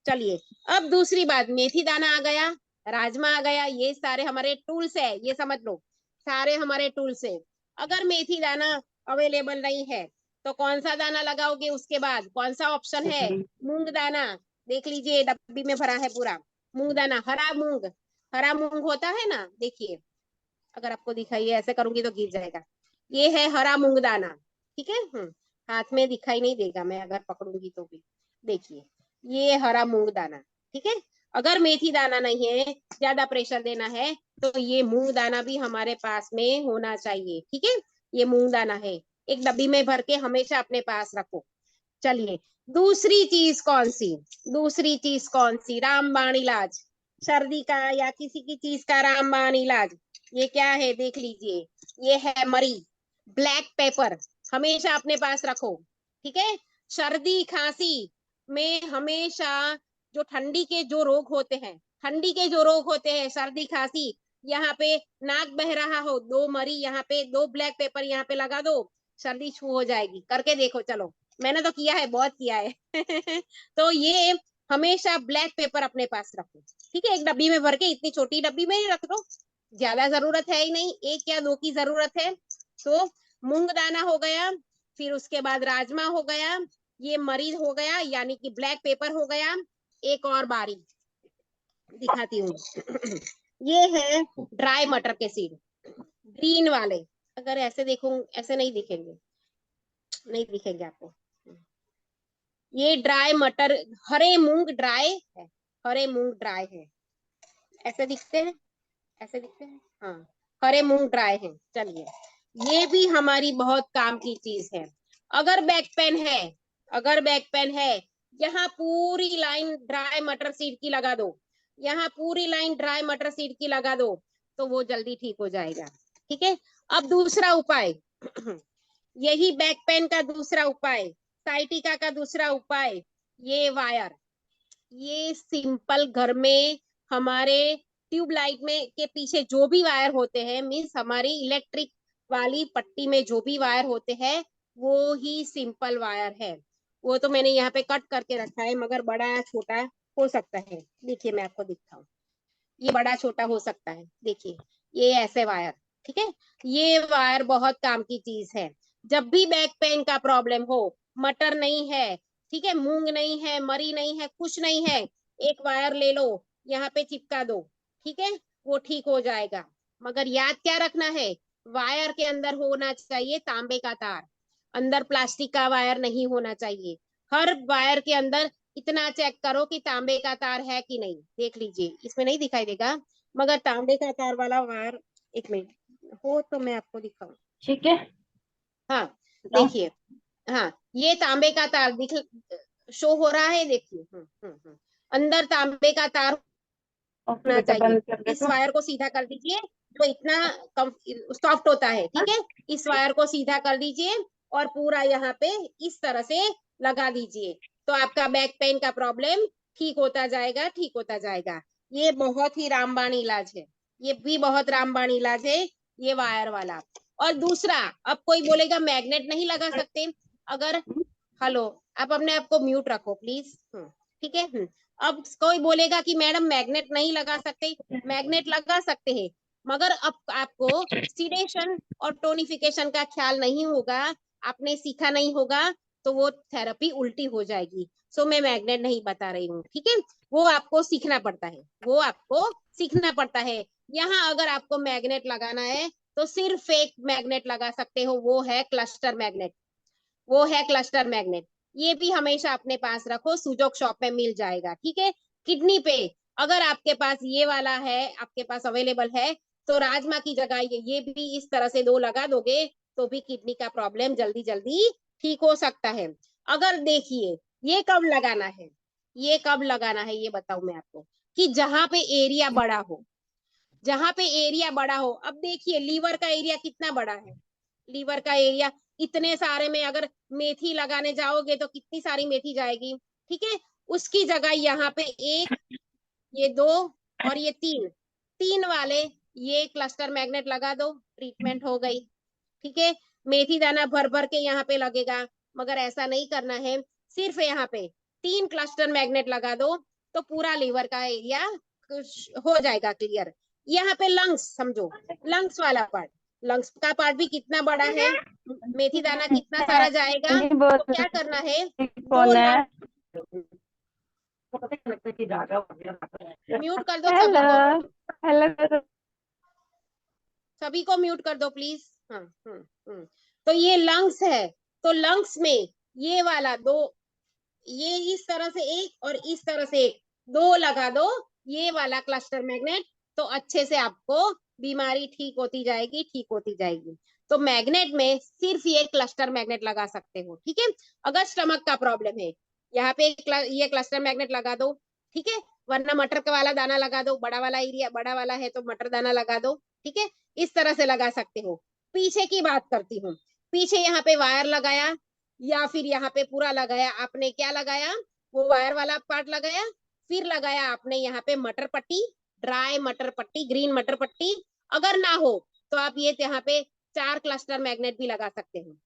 चलिए अब दूसरी बात, मेथी दाना आ गया, राजमा आ गया, ये सारे हमारे टूल्स है, ये समझ लो सारे हमारे टूल्स है। अगर मेथी दाना अवेलेबल नहीं है तो कौन सा दाना लगाओगे, उसके बाद कौन सा ऑप्शन है, मूंग दाना। देख लीजिए डब्बी में भरा है पूरा मूंग दाना, हरा मूंग, हरा मूंग होता है ना, देखिए अगर आपको दिखाई, ऐसे करूंगी तो गिर जाएगा, ये है हरा मूंग दाना, ठीक है। हाथ में दिखाई नहीं देगा, मैं अगर पकड़ूंगी तो भी, देखिए ये हरा मूंग दाना, ठीक है। अगर मेथी दाना नहीं है, ज्यादा प्रेशर देना है, तो ये मूंग दाना भी हमारे पास में होना चाहिए, ठीक है। ये मूंग दाना है, एक डब्बी में भर के हमेशा अपने पास रखो। चलिए दूसरी चीज कौन सी, दूसरी चीज कौन सी, रामबाण इलाज, सर्दी का या किसी की चीज का रामबाण इलाज, ये क्या है देख लीजिए, ये है मरी, ब्लैक पेपर, हमेशा अपने पास रखो, ठीक है। सर्दी खांसी में हमेशा, जो ठंडी के जो रोग होते हैं, ठंडी के जो रोग होते हैं, सर्दी खांसी, यहाँ पे नाक बह रहा हो, 2 मरी यहाँ पे, 2 ब्लैक पेपर यहाँ पे लगा दो, सर्दी छू हो जाएगी, करके देखो। चलो मैंने तो किया है, बहुत किया है तो ये हमेशा ब्लैक पेपर अपने पास रखो, ठीक है। एक डब्बी में भर के, इतनी छोटी डब्बी में ही रख दो, ज्यादा जरूरत है ही नहीं, 1 या 2 की जरूरत है। तो मूंग दाना हो गया, फिर उसके बाद राजमा हो गया, ये मरीज हो गया यानी कि ब्लैक पेपर हो गया। एक और बारी दिखाती हूँ ये है ड्राई मटर के सीड, ग्रीन वाले, अगर ऐसे देखूं ऐसे नहीं दिखेंगे, नहीं दिखेंगे आपको। ये ड्राई मटर, हरे मूंग ड्राई है, हरे मूंग ड्राई है, ऐसे दिखते हैं, ऐसे दिखते हैं, हाँ हरे मूंग ड्राई है। चलिए ये भी हमारी बहुत काम की चीज है। अगर बैक पेन है, अगर बैक पेन है, यहाँ पूरी लाइन ड्राई मटर सीड की लगा दो, यहाँ पूरी लाइन ड्राई मटर सीड की लगा दो, तो वो जल्दी ठीक हो जाएगा, ठीक है। अब दूसरा उपाय यही बैक पेन का दूसरा उपाय, साइटिका का दूसरा उपाय, ये वायर, ये सिंपल घर में हमारे ट्यूबलाइट में के पीछे जो भी वायर होते हैं, मीन्स हमारी इलेक्ट्रिक वाली पट्टी में जो भी वायर होते हैं, वो ही सिंपल वायर है। वो तो मैंने यहाँ पे कट करके रखा है, मगर बड़ा या छोटा हो सकता है, देखिए मैं आपको दिखता हूँ, ये बड़ा छोटा हो सकता है, देखिए ये ऐसे वायर, ठीक है। ये वायर बहुत काम की चीज है। जब भी बैक पेन का प्रॉब्लम हो, मटर नहीं है, ठीक है, मूंग नहीं है, मरी नहीं है, कुछ नहीं है, एक वायर ले लो, यहाँ पे चिपका दो, ठीक है, वो ठीक हो जाएगा। मगर याद क्या रखना है, वायर के अंदर होना चाहिए तांबे का तार, अंदर प्लास्टिक का वायर नहीं होना चाहिए। हर वायर के अंदर इतना चेक करो कि तांबे का तार है कि नहीं, देख लीजिए इसमें नहीं दिखाई देगा, मगर तांबे का तार वाला वायर, एक मिनट हो तो मैं आपको दिखाऊं, ठीक है। हाँ देखिए, हाँ ये तांबे का तार दिख शो हो रहा है, देखिए अंदर तांबे का तार ओके होना बेटा, चाहिए। बंद कर इस देखो। वायर को सीधा कर दीजिए, जो इतना सॉफ्ट होता है, ठीक है, इस वायर को सीधा कर दीजिए और पूरा यहाँ पे इस तरह से लगा दीजिए, तो आपका बैक पेन का प्रॉब्लम ठीक होता जाएगा, ठीक होता जाएगा। ये बहुत ही रामबाण इलाज है, ये भी बहुत रामबाण इलाज है, ये वायर वाला। और दूसरा, अब कोई बोलेगा मैग्नेट नहीं लगा सकते, अगर, हेलो, आप अपने आप को म्यूट रखो प्लीज, ठीक है। अब कोई बोलेगा कि मैडम मैग्नेट नहीं लगा सकते, मैग्नेट लगा सकते हैं, मगर अब आपको सीडेशन और टोनिफिकेशन का ख्याल नहीं होगा, आपने सीखा नहीं होगा, तो वो थेरेपी उल्टी हो जाएगी। सो मैं मैग्नेट नहीं बता रही हूँ, ठीक है, वो आपको सीखना पड़ता है, वो आपको सीखना पड़ता है। यहाँ अगर आपको मैग्नेट लगाना है तो सिर्फ एक मैग्नेट लगा सकते हो, वो है क्लस्टर मैग्नेट, वो है क्लस्टर मैग्नेट। ये भी हमेशा अपने पास रखो, सुजोक शॉप में मिल जाएगा, ठीक है। किडनी पे अगर आपके पास ये वाला है, आपके पास अवेलेबल है, तो राजमा की जगह ये भी इस तरह से 2 लगा दोगे तो भी किडनी का प्रॉब्लम जल्दी जल्दी ठीक हो सकता है। अगर देखिए, ये कब लगाना है, ये कब लगाना है ये बताऊं मैं आपको, कि जहां पे एरिया बड़ा हो, जहां पे एरिया बड़ा हो। अब देखिए लीवर का एरिया कितना बड़ा है, लीवर का एरिया इतने सारे में अगर मेथी लगाने जाओगे तो कितनी सारी मेथी जाएगी, ठीक है। उसकी जगह यहाँ पे 1, ये 2 और ये 3, 3 वाले ये क्लस्टर मैग्नेट लगा दो, ट्रीटमेंट हो गई, ठीक है। मेथी दाना भर भर के यहाँ पे लगेगा, मगर ऐसा नहीं करना है, सिर्फ यहाँ पे 3 क्लस्टर मैग्नेट लगा दो तो पूरा लीवर का एरिया हो जाएगा क्लियर। यहाँ पे लंग्स समझो, लंग्स वाला पार्ट, लंग्स का पार्ट भी कितना बड़ा है, मेथी दाना कितना सारा जाएगा, तो क्या करना है, 2 लंग, म्यूट कर दो सभी को, हेलो सभी को म्यूट कर दो प्लीज। हाँ, तो ये लंग्स है, तो लंग्स में ये वाला 2, ये इस तरह से 1 और इस तरह से 1, 2 लगा दो ये वाला क्लस्टर मैग्नेट, तो अच्छे से आपको बीमारी ठीक होती जाएगी, ठीक होती जाएगी। तो मैग्नेट में सिर्फ ये क्लस्टर मैग्नेट लगा सकते हो, ठीक है। अगर स्टमक का प्रॉब्लम है, यहाँ पे ये क्लस्टर मैग्नेट लगा दो, ठीक है, वरना मटर का वाला दाना लगा दो, बड़ा वाला एरिया बड़ा वाला है तो मटर दाना लगा दो, ठीक है, इस तरह से लगा सकते हो। पीछे की बात करती हूँ, पीछे यहाँ पे वायर लगाया या फिर यहाँ पे पूरा लगाया, आपने क्या लगाया, वो वायर वाला पार्ट लगाया, फिर लगाया आपने यहाँ पे मटर पट्टी, ड्राई मटर पट्टी, ग्रीन मटर पट्टी। अगर ना हो तो आप ये यहाँ पे 4 क्लस्टर मैग्नेट भी लगा सकते हो,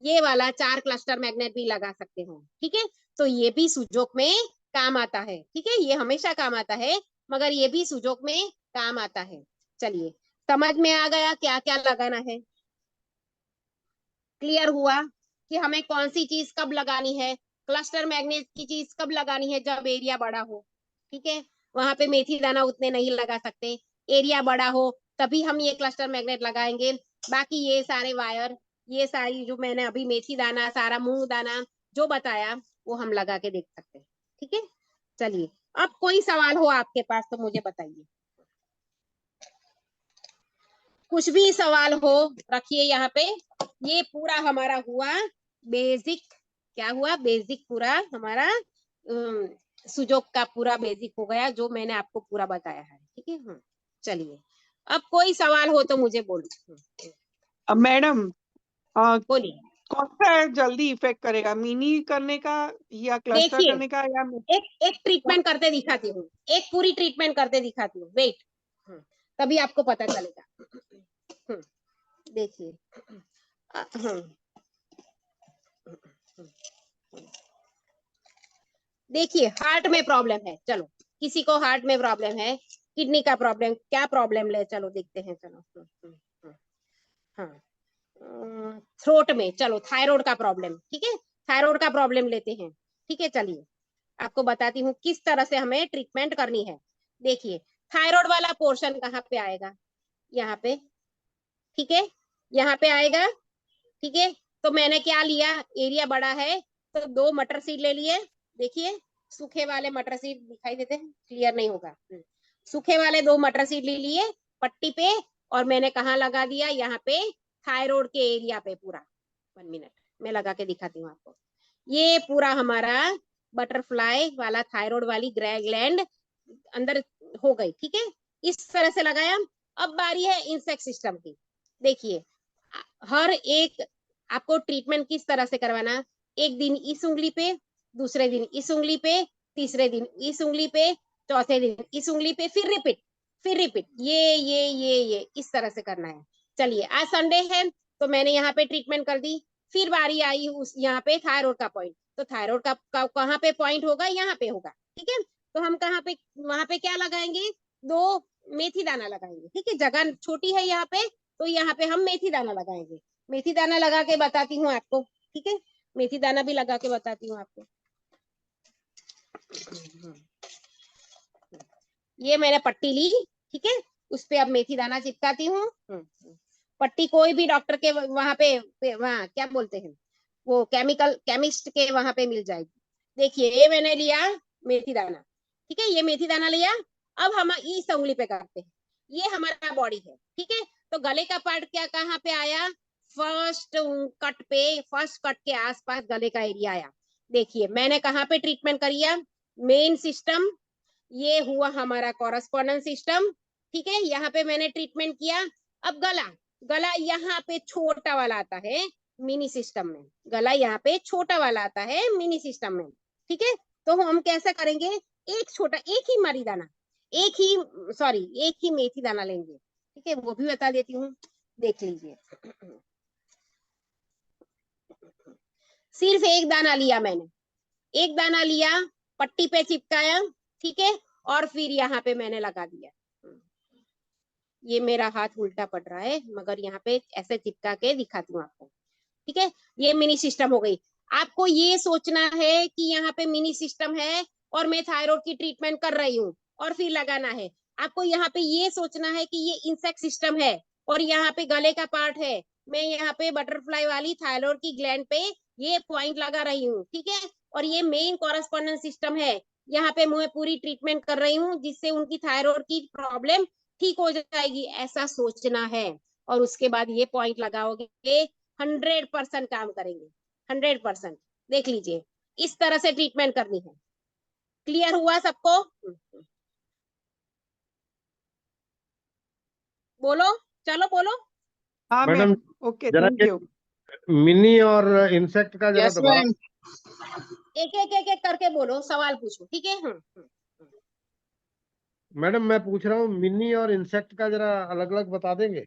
ये वाला 4 क्लस्टर मैग्नेट भी लगा सकते हो, ठीक है। तो ये भी सुजोक में काम आता है, ठीक है, ये हमेशा काम आता है, मगर ये भी सुजोक में काम आता है। चलिए, समझ में आ गया क्या क्या लगाना है, क्लियर हुआ कि हमें कौन सी चीज कब लगानी है, क्लस्टर मैग्नेट की चीज कब लगानी है, जब एरिया बड़ा हो, ठीक है। वहां पे मेथी दाना उतने नहीं लगा सकते, एरिया बड़ा हो तभी हम ये क्लस्टर मैग्नेट लगाएंगे। बाकी ये सारे वायर, ये सारी जो मैंने अभी मेथी दाना, सारा मूंग दाना जो बताया, वो हम लगा के देख सकते हैं, ठीक है। चलिए, अब कोई सवाल हो आपके पास तो मुझे बताइए, कुछ भी सवाल हो रखिए यहाँ पे। ये पूरा हमारा हुआ बेसिक, क्या हुआ, बेसिक पूरा हमारा सुजोक का पूरा बेसिक हो गया, जो मैंने आपको पूरा बताया है, ठीक है। चलिए, अब कोई सवाल हो तो मुझे बोलो। मैडम, बोलिए। कौन सा जल्दी इफेक्ट करेगा, मिनी करने का या क्लस्टर देखिए, करने का या एक ट्रीटमेंट करते दिखाती हूँ, एक पूरी ट्रीटमेंट करते दिखाती हूँ, वेट, तभी आपको पता चलेगा। देखिए, देखिए हार्ट में प्रॉब्लम है, चलो किसी को हार्ट में प्रॉब्लम है, किडनी का प्रॉब्लम, क्या प्रॉब्लम ले, चलो देखते हैं, चलो। हाँ, थ्रोट में, चलो थायराइड का प्रॉब्लम, ठीक है, थायराइड का प्रॉब्लम लेते हैं, ठीक है। चलिए, आपको बताती हूँ किस तरह से हमें ट्रीटमेंट करनी है। देखिए, थायराइड वाला पोर्शन कहाँ पे आएगा, यहाँ पे, ठीक है, यहाँ पे आएगा, ठीक है। तो मैंने क्या लिया, एरिया बड़ा है तो 2 मटर सीड ले लिए, देखिए सूखे वाले मटर सीड दिखाई देते हैं, क्लियर नहीं होगा, सूखे वाले 2 मटर सीड ले लिए पट्टी पे, और मैंने कहाँ लगा दिया, यहाँ पे थायराइड के एरिया पे पूरा। 1 मिनट मैं लगा के दिखाती हूँ आपको, ये पूरा हमारा बटरफ्लाई वाला थायराइड वाली ग्लैंड अंदर हो गई, ठीक है, इस तरह से लगाया। अब बारी है इंसेक्ट सिस्टम की। देखिए, हर एक आपको ट्रीटमेंट किस तरह से करवाना, एक दिन इस उंगली पे, दूसरे दिन इस उंगली पे, तीसरे दिन इस उंगली पे, चौथे दिन इस उंगली पे, फिर रिपीट, फिर रिपीट, ये इस तरह से करना है। चलिए, आज संडे है तो मैंने यहाँ पे ट्रीटमेंट कर दी। फिर बारी आई उस यहाँ पे थायराइड का पॉइंट, तो थायराइड का कहाँ पे पॉइंट होगा, यहाँ पे होगा। ठीक है, तो हम कहाँ पे, वहां पे क्या लगाएंगे, 2 मेथी दाना लगाएंगे। ठीक है, जगह छोटी है यहाँ पे, तो यहाँ पे हम मेथी दाना लगाएंगे। मेथी दाना लगा के बताती हूँ आपको। ठीक है, मेथी दाना भी लगा के बताती हूँ आपको। ये मैंने पट्टी ली, ठीक है, उस पे अब मेथी दाना चिपकाती हूँ। पट्टी कोई भी डॉक्टर के वहां पे वहाँ क्या बोलते हैं, वो केमिस्ट के वहां पे मिल जाएगी। देखिए, ये मैंने लिया मेथी दाना। ठीक है, ये मेथी दाना लिया। अब हम इस उंगली पे करते हैं, ये हमारा बॉडी है। ठीक है, तो गले का पार्ट क्या कहाँ पे आया, फर्स्ट कट पे, फर्स्ट कट के आसपास गले का एरिया आया। देखिए, मैंने कहाँ पे ट्रीटमेंट करिया, मेन सिस्टम, ये हुआ हमारा कॉरेस्पॉन्डेंस सिस्टम। ठीक है, यहाँ पे मैंने ट्रीटमेंट किया। अब गला, गला यहाँ पे छोटा वाला आता है मिनी सिस्टम में, गला यहाँ पे छोटा वाला आता है मिनी सिस्टम में। ठीक है, तो हम कैसा करेंगे, एक ही मरी दाना, एक ही मेथी दाना लेंगे। ठीक है, वो भी बता देती हूँ, देख लीजिए। सिर्फ एक दाना लिया मैंने, एक दाना लिया, पट्टी पे चिपकाया। ठीक है, और फिर यहाँ पे मैंने लगा दिया। ये मेरा हाथ उल्टा पड़ रहा है, मगर यहाँ पे ऐसे चिपका के दिखाती हूँ आपको। ठीक है, ये मिनी सिस्टम हो गई। आपको ये सोचना है कि यहाँ पे मिनी सिस्टम है और मैं थायराइड की ट्रीटमेंट कर रही हूँ और फिर लगाना है। आपको यहाँ पे ये सोचना है कि ये इंसेक्ट सिस्टम है और यहाँ पे गले का पार्ट है, मैं यहाँ पे बटरफ्लाई वाली थायराइड की ग्लैंड पे ये पॉइंट लगा रही हूँ। ठीक है, और ये मेन कॉरेस्पॉन्डेंस सिस्टम है, यहाँ पे मैं पूरी ट्रीटमेंट कर रही हूँ जिससे उनकी थायराइड की प्रॉब्लम ठीक हो जाएगी, ऐसा सोचना है। और उसके बाद ये पॉइंट लगाओगे, 100% काम करेंगे, 100%। देख लीजिए, इस तरह से ट्रीटमेंट करनी है। क्लियर हुआ सबको? बोलो, चलो बोलो। हाँ मैडम, मैम, ओके, जरा थैंक ये यू। मिनी और इंसेक्ट का जरा यस दोबारा। मैम। एक करके बोलो, सवाल पूछो। ठीक है। मैडम, मैं पूछ रहा हूँ मिनी और इंसेक्ट का जरा अलग अलग बता देंगे।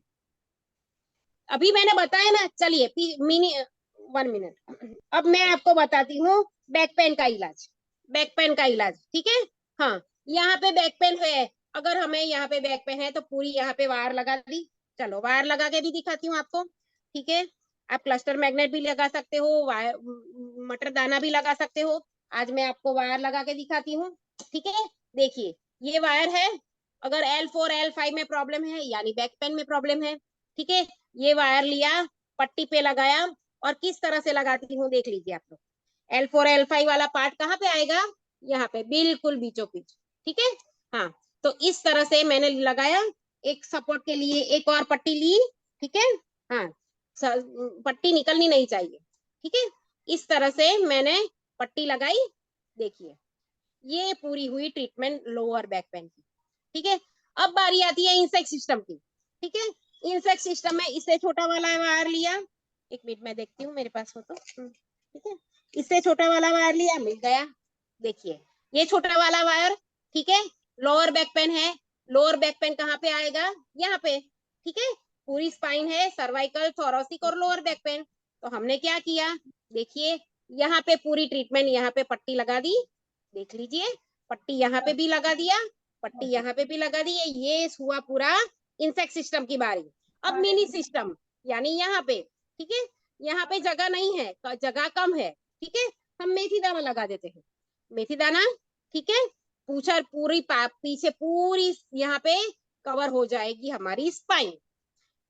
अभी मैंने बताया ना, चलिए मिनी, 1 मिनट। अब मैं आपको बताती हूँ बैक पेन का इलाज, बैक पेन का इलाज। ठीक है, हाँ, यहाँ पे बैक पेन है, अगर हमें यहाँ पे बैक पेन है तो पूरी यहाँ पे वायर लगा दी। चलो, वायर लगा के भी दिखाती हूँ आपको। ठीक है, आप क्लस्टर मैग्नेट भी लगा सकते हो, वायर मटर दाना भी लगा सकते हो। आज मैं आपको वायर लगा के दिखाती हूँ। ठीक है, देखिए, ये वायर है, अगर L4 L5 में प्रॉब्लम है यानी बैक पेन में प्रॉब्लम है। ठीक है, ये वायर लिया, पट्टी पे लगाया, और किस तरह से लगाती हूँ देख लीजिए आप लोग। L4 L5 वाला पार्ट कहाँ पे आएगा, यहाँ पे बिल्कुल बीचों बीच। ठीक है, हाँ, तो इस तरह से मैंने लगाया, एक सपोर्ट के लिए एक और पट्टी ली। ठीक है, हाँ, पट्टी निकलनी नहीं चाहिए। ठीक है, इस तरह से मैंने पट्टी लगाई। देखिए, ये पूरी हुई ट्रीटमेंट लोअर बैक पेन की। ठीक है, अब बारी आती है इंसेक्ट सिस्टम की। ठीक है, इंसेक्ट सिस्टम में इससे छोटा वाला वायर लिया, एक मिनट में देखती हूँ मेरे पास हो तो। ठीक है, इससे छोटा वाला वायर लिया, मिल गया। देखिए, ये छोटा वाला वायर। ठीक है, लोअर बैक पेन है, लोअर बैक पेन कहाँ पे आएगा, यहाँ पे। ठीक है, पूरी स्पाइन है, सर्वाइकल, थोरेसिक और लोअर बैक पेन। तो हमने क्या किया, देखिए, यहाँ पे पूरी ट्रीटमेंट, यहाँ पे पट्टी लगा दी। देख लीजिए, पट्टी यहाँ पे भी लगा दिया, पट्टी यहाँ पे भी लगा दी। ये हुआ पूरा इंसेक्ट सिस्टम की बारी। अब मिनी सिस्टम, यानी यहाँ पे। ठीक है, यहाँ पे जगह नहीं है, जगह कम है। ठीक है, हम मेथी दाना लगा देते हैं, मेथी दाना। ठीक है, पूछा पूरी पीछे पूरी यहाँ पे कवर हो जाएगी हमारी स्पाइन।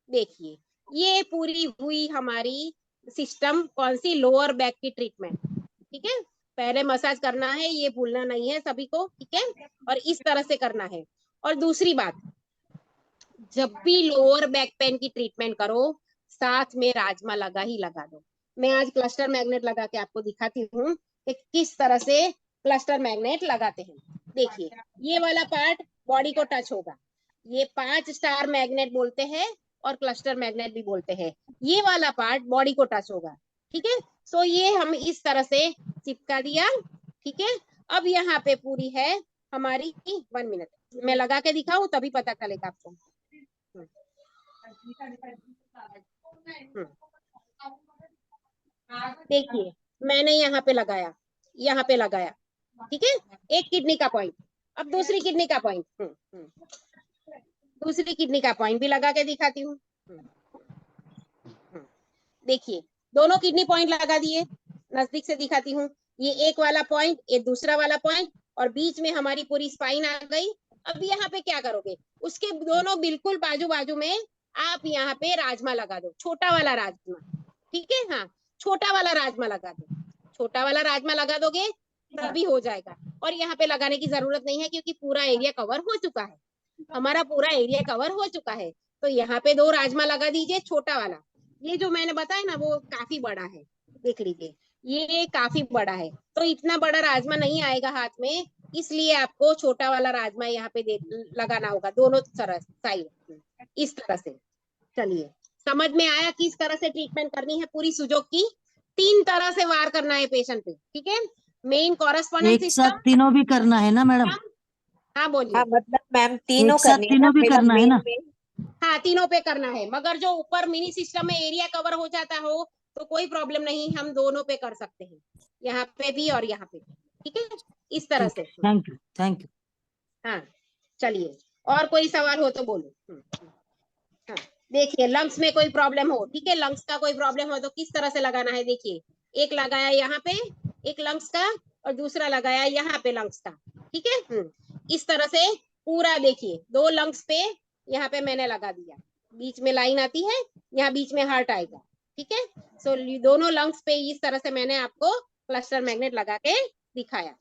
देखिए, ये पूरी हुई हमारी सिस्टम, कौन सी, लोअर बैक की ट्रीटमेंट। ठीक है, पहले मसाज करना है, ये भूलना नहीं है सभी को। ठीक है, और इस तरह से करना है। और दूसरी बात, जब भी लोअर बैक पेन की ट्रीटमेंट करो, साथ में राजमा लगा ही लगा दो। मैं आज क्लस्टर मैग्नेट लगा के आपको दिखाती हूँ कि किस तरह से क्लस्टर मैग्नेट लगाते हैं। देखिए, ये वाला पार्ट बॉडी को टच होगा, ये 5 स्टार मैग्नेट बोलते हैं और क्लस्टर मैग्नेट भी बोलते हैं। ये वाला पार्ट बॉडी को टच होगा। ठीक है, सो ये हम इस तरह से चिपका दिया, ठीक है। अब यहाँ पे पूरी है हमारी 1 मिनट, मैं लगा के दिखाऊं तभी पता चलेगा आपको। देखिए मैंने यहाँ पे लगाया, यहाँ पे लगाया, ठीक है, एक किडनी का पॉइंट। अब दूसरी किडनी का पॉइंट, दूसरी किडनी का पॉइंट भी लगा के दिखाती हूँ। देखिए दोनों किडनी पॉइंट लगा दिए, नजदीक से दिखाती हूँ। ये एक वाला पॉइंट, ये दूसरा वाला पॉइंट, और बीच में हमारी पूरी स्पाइन आ गई। अब यहाँ पे क्या करोगे, उसके दोनों बिल्कुल बाजू बाजू में आप यहाँ पे राजमा लगा दो, छोटा वाला राजमा, ठीक है। हाँ, छोटा वाला राजमा लगा दो, छोटा वाला राजमा लगा दोगे तभी हो जाएगा। और यहाँ पे लगाने की जरूरत नहीं है क्योंकि पूरा एरिया कवर हो चुका है, हमारा पूरा एरिया कवर हो चुका है। तो यहाँ पे 2 राजमा लगा दीजिए, छोटा वाला। ये जो मैंने बताया ना वो काफी बड़ा है, देख लीजिए ये काफी बड़ा है, तो इतना बड़ा राजमा नहीं आएगा हाथ में, इसलिए आपको छोटा वाला राजमा यहाँ पे लगाना होगा दोनों तरफ साइड, इस तरह से। चलिए समझ में आया किस तरह से ट्रीटमेंट करनी है पूरी सुजोग की। 3 तरह से वार करना है पेशेंट पे, ठीक है। मेन कॉरेस्पॉन्डेंस एक साथ सिस्टम, तीनों भी करना है ना मैडम? हाँ बोलिए। हाँ मतलब मैम तीनों एक साथ करनी है ना, तीनों भी पहला करना है ना? हाँ तीनों पे करना है, मगर जो ऊपर मिनी सिस्टम में एरिया कवर हो जाता हो तो कोई प्रॉब्लम नहीं, हम दोनों पे कर सकते हैं, यहाँ पे भी और यहाँ पे भी, ठीक है, इस तरह से। Thank you, thank you. हाँ चलिए, और कोई सवाल हो तो बोलो। हाँ देखिए, लंग्स में कोई प्रॉब्लम हो, ठीक है, लंग्स का कोई प्रॉब्लम हो तो किस तरह से लगाना है। देखिए एक लगाया यहाँ पे, एक लंग्स का, और दूसरा लगाया यहाँ पे लंग्स का, ठीक है। इस तरह से पूरा देखिए 2 लंग्स पे यहाँ पे मैंने लगा दिया, बीच में लाइन आती है, यहाँ बीच में हार्ट आएगा, ठीक है। सो दोनों लंग्स पे इस तरह से मैंने आपको क्लस्टर मैग्नेट लगा के दिखाया।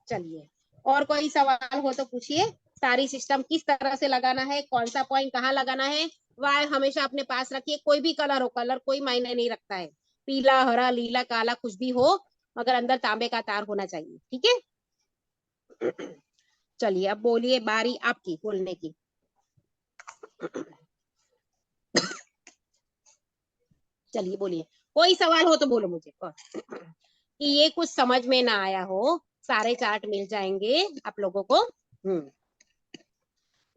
चलिए और कोई सवाल हो तो पूछिए। सारी सिस्टम किस तरह से लगाना है, कौन सा पॉइंट कहाँ लगाना है, वायर हमेशा अपने पास रखिए। कोई भी कलर हो, कलर कोई मायने नहीं रखता है, पीला हरा नीला काला कुछ भी हो, मगर अंदर तांबे का तार होना चाहिए, ठीक है। चलिए अब बोलिए, बारी आपकी बोलने की। चलिए बोलिए, कोई सवाल हो तो बोलो मुझे, कि ये कुछ समझ में ना आया हो, सारे चार्ट मिल जाएंगे आप लोगों को।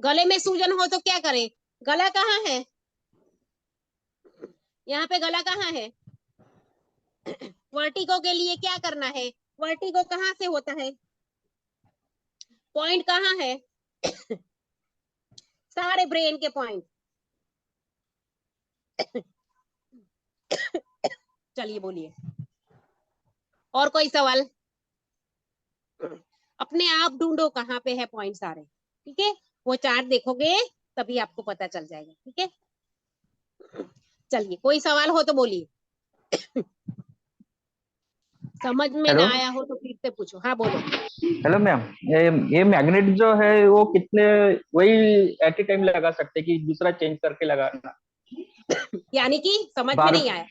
गले में सूजन हो तो क्या करें, गला कहाँ है, यहाँ पे गला कहाँ है। वर्टिगो के लिए क्या करना है, वर्टिगो कहाँ से होता है, पॉइंट कहाँ है, सारे ब्रेन के पॉइंट। चलिए बोलिए, और कोई सवाल। अपने आप ढूंढो कहाँ पे है पॉइंट सारे, ठीक है, वो चार्ट देखोगे तभी आपको पता चल जाएगा, ठीक है। चलिए कोई सवाल हो तो बोलिए, समझ में हेलो ना आया हो तो फिर से पूछो। हाँ बोलो। हेलो मैम, ये मैग्नेट जो है वो कितने वही एट ए टाइम लगा सकते हैं कि दूसरा चेंज करके लगाना? यानी कि समझ में बार नहीं आया।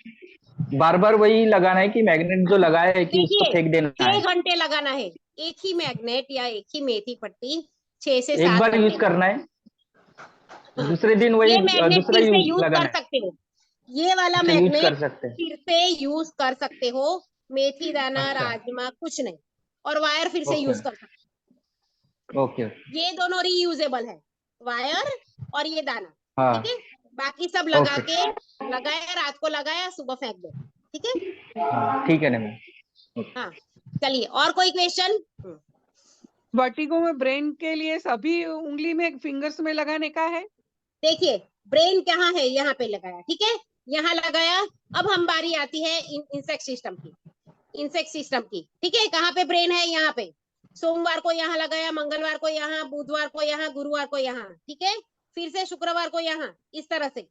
बार बार वही लगाना है कि मैग्नेट जो लगाया है कि उसको देखिए फेंक देना 6 है? घंटे लगाना है, एक ही मैग्नेट या एक ही मेथी पट्टी 6 से एक 7 बार यूज घंटे। करना है, दूसरे दिन वही ये मैग्नेट दूसरा फिर से यूज यूज कर लगाना है? सकते हो, ये वाला अच्छा, यूज मैग्नेट कर सकते हैं। फिर से यूज कर सकते हो, मेथी दाना अच्छा, राजमा कुछ नहीं, और वायर फिर से ओके यूज कर सकते ओके। हो, ये दोनों रीयूजेबल है, वायर और ये दाना, हाँ, ठीक है। बाकी सब लगा ओके। के, लगाया रात को लगाया सुबह फेंक दो, ठीक है। हाँ, ठीक है ना मैम। हाँ चलिए, और कोई क्वेश्चन। वर्टिगो में ब्रेन के लिए सभी उंगली में फिंगर्स में लगाने का है? देखिए ब्रेन कहाँ है, यहाँ पे लगाया, ठीक है, यहाँ लगाया। अब हम बारी आती है इंसेक्ट सिस्टम की, इंसेक्ट सिस्टम की, ठीक है। कहाँ पे ब्रेन है, यहाँ पे। सोमवार को यहाँ लगाया, मंगलवार को यहाँ, बुधवार को यहाँ, गुरुवार को यहाँ, ठीक है। फिर से शुक्रवार को यहाँ, इस तरह से,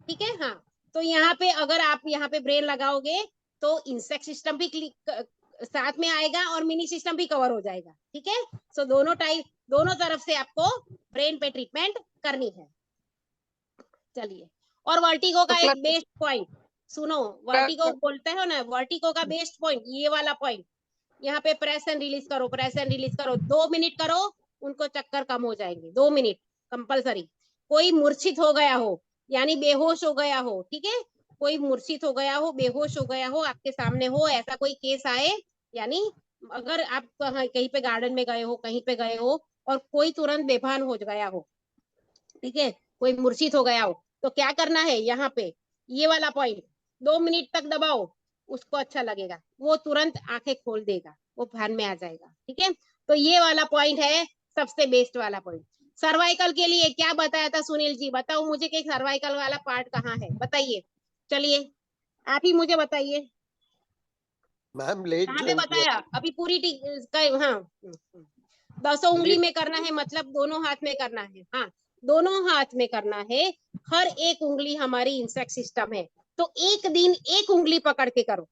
ठीक है। हाँ तो यहाँ पे अगर आप यहाँ पे ब्रेन लगाओगे तो इंसेक्ट सिस्टम भी साथ में आएगा और मिनी सिस्टम भी कवर हो जाएगा, ठीक है। सो दोनों तरफ से आपको ब्रेन पे ट्रीटमेंट करनी है। चलिए, और वर्टिगो का एक बेस्ट पॉइंट सुनो, वर्टिगो बोलते हो ना, वर्टिगो का बेस्ट पॉइंट ये वाला पॉइंट, यहाँ पे प्रेस एंड रिलीज करो, प्रेस एंड रिलीज करो, 2 मिनट करो, उनको चक्कर कम हो जाएंगे, 2 मिनट कंपलसरी। कोई मूर्छित हो गया हो यानी बेहोश हो गया हो, ठीक है, कोई मूर्छित हो गया हो, बेहोश हो गया हो, आपके सामने हो, ऐसा कोई केस आए, यानी अगर आप कहीं पे गार्डन में गए हो, कहीं पे गए हो और कोई तुरंत बेभान हो गया हो, ठीक है, कोई मूर्छित हो गया हो, तो क्या करना है, यहाँ पे ये वाला पॉइंट 2 मिनट तक दबाओ, उसको अच्छा लगेगा, वो तुरंत आंखें खोल देगा, वो भान में आ जाएगा, ठीक है। तो ये वाला पॉइंट है सबसे बेस्ट वाला पॉइंट। सर्वाइकल के लिए क्या बताया था सुनील जी, बताओ मुझे कि सर्वाइकल वाला पार्ट कहाँ है, बताइए, चलिए आप ही मुझे बताइए मैम लेट कहाँ पे ज्वाइन किया। बताया अभी पूरी हाँ, 10 उंगली में करना है, मतलब दोनों हाथ में करना है, हाँ दोनों हाथ में करना है, हर एक उंगली हमारी इंसेक्ट सिस्टम है। तो एक दिन एक उंगली पकड़ के करो,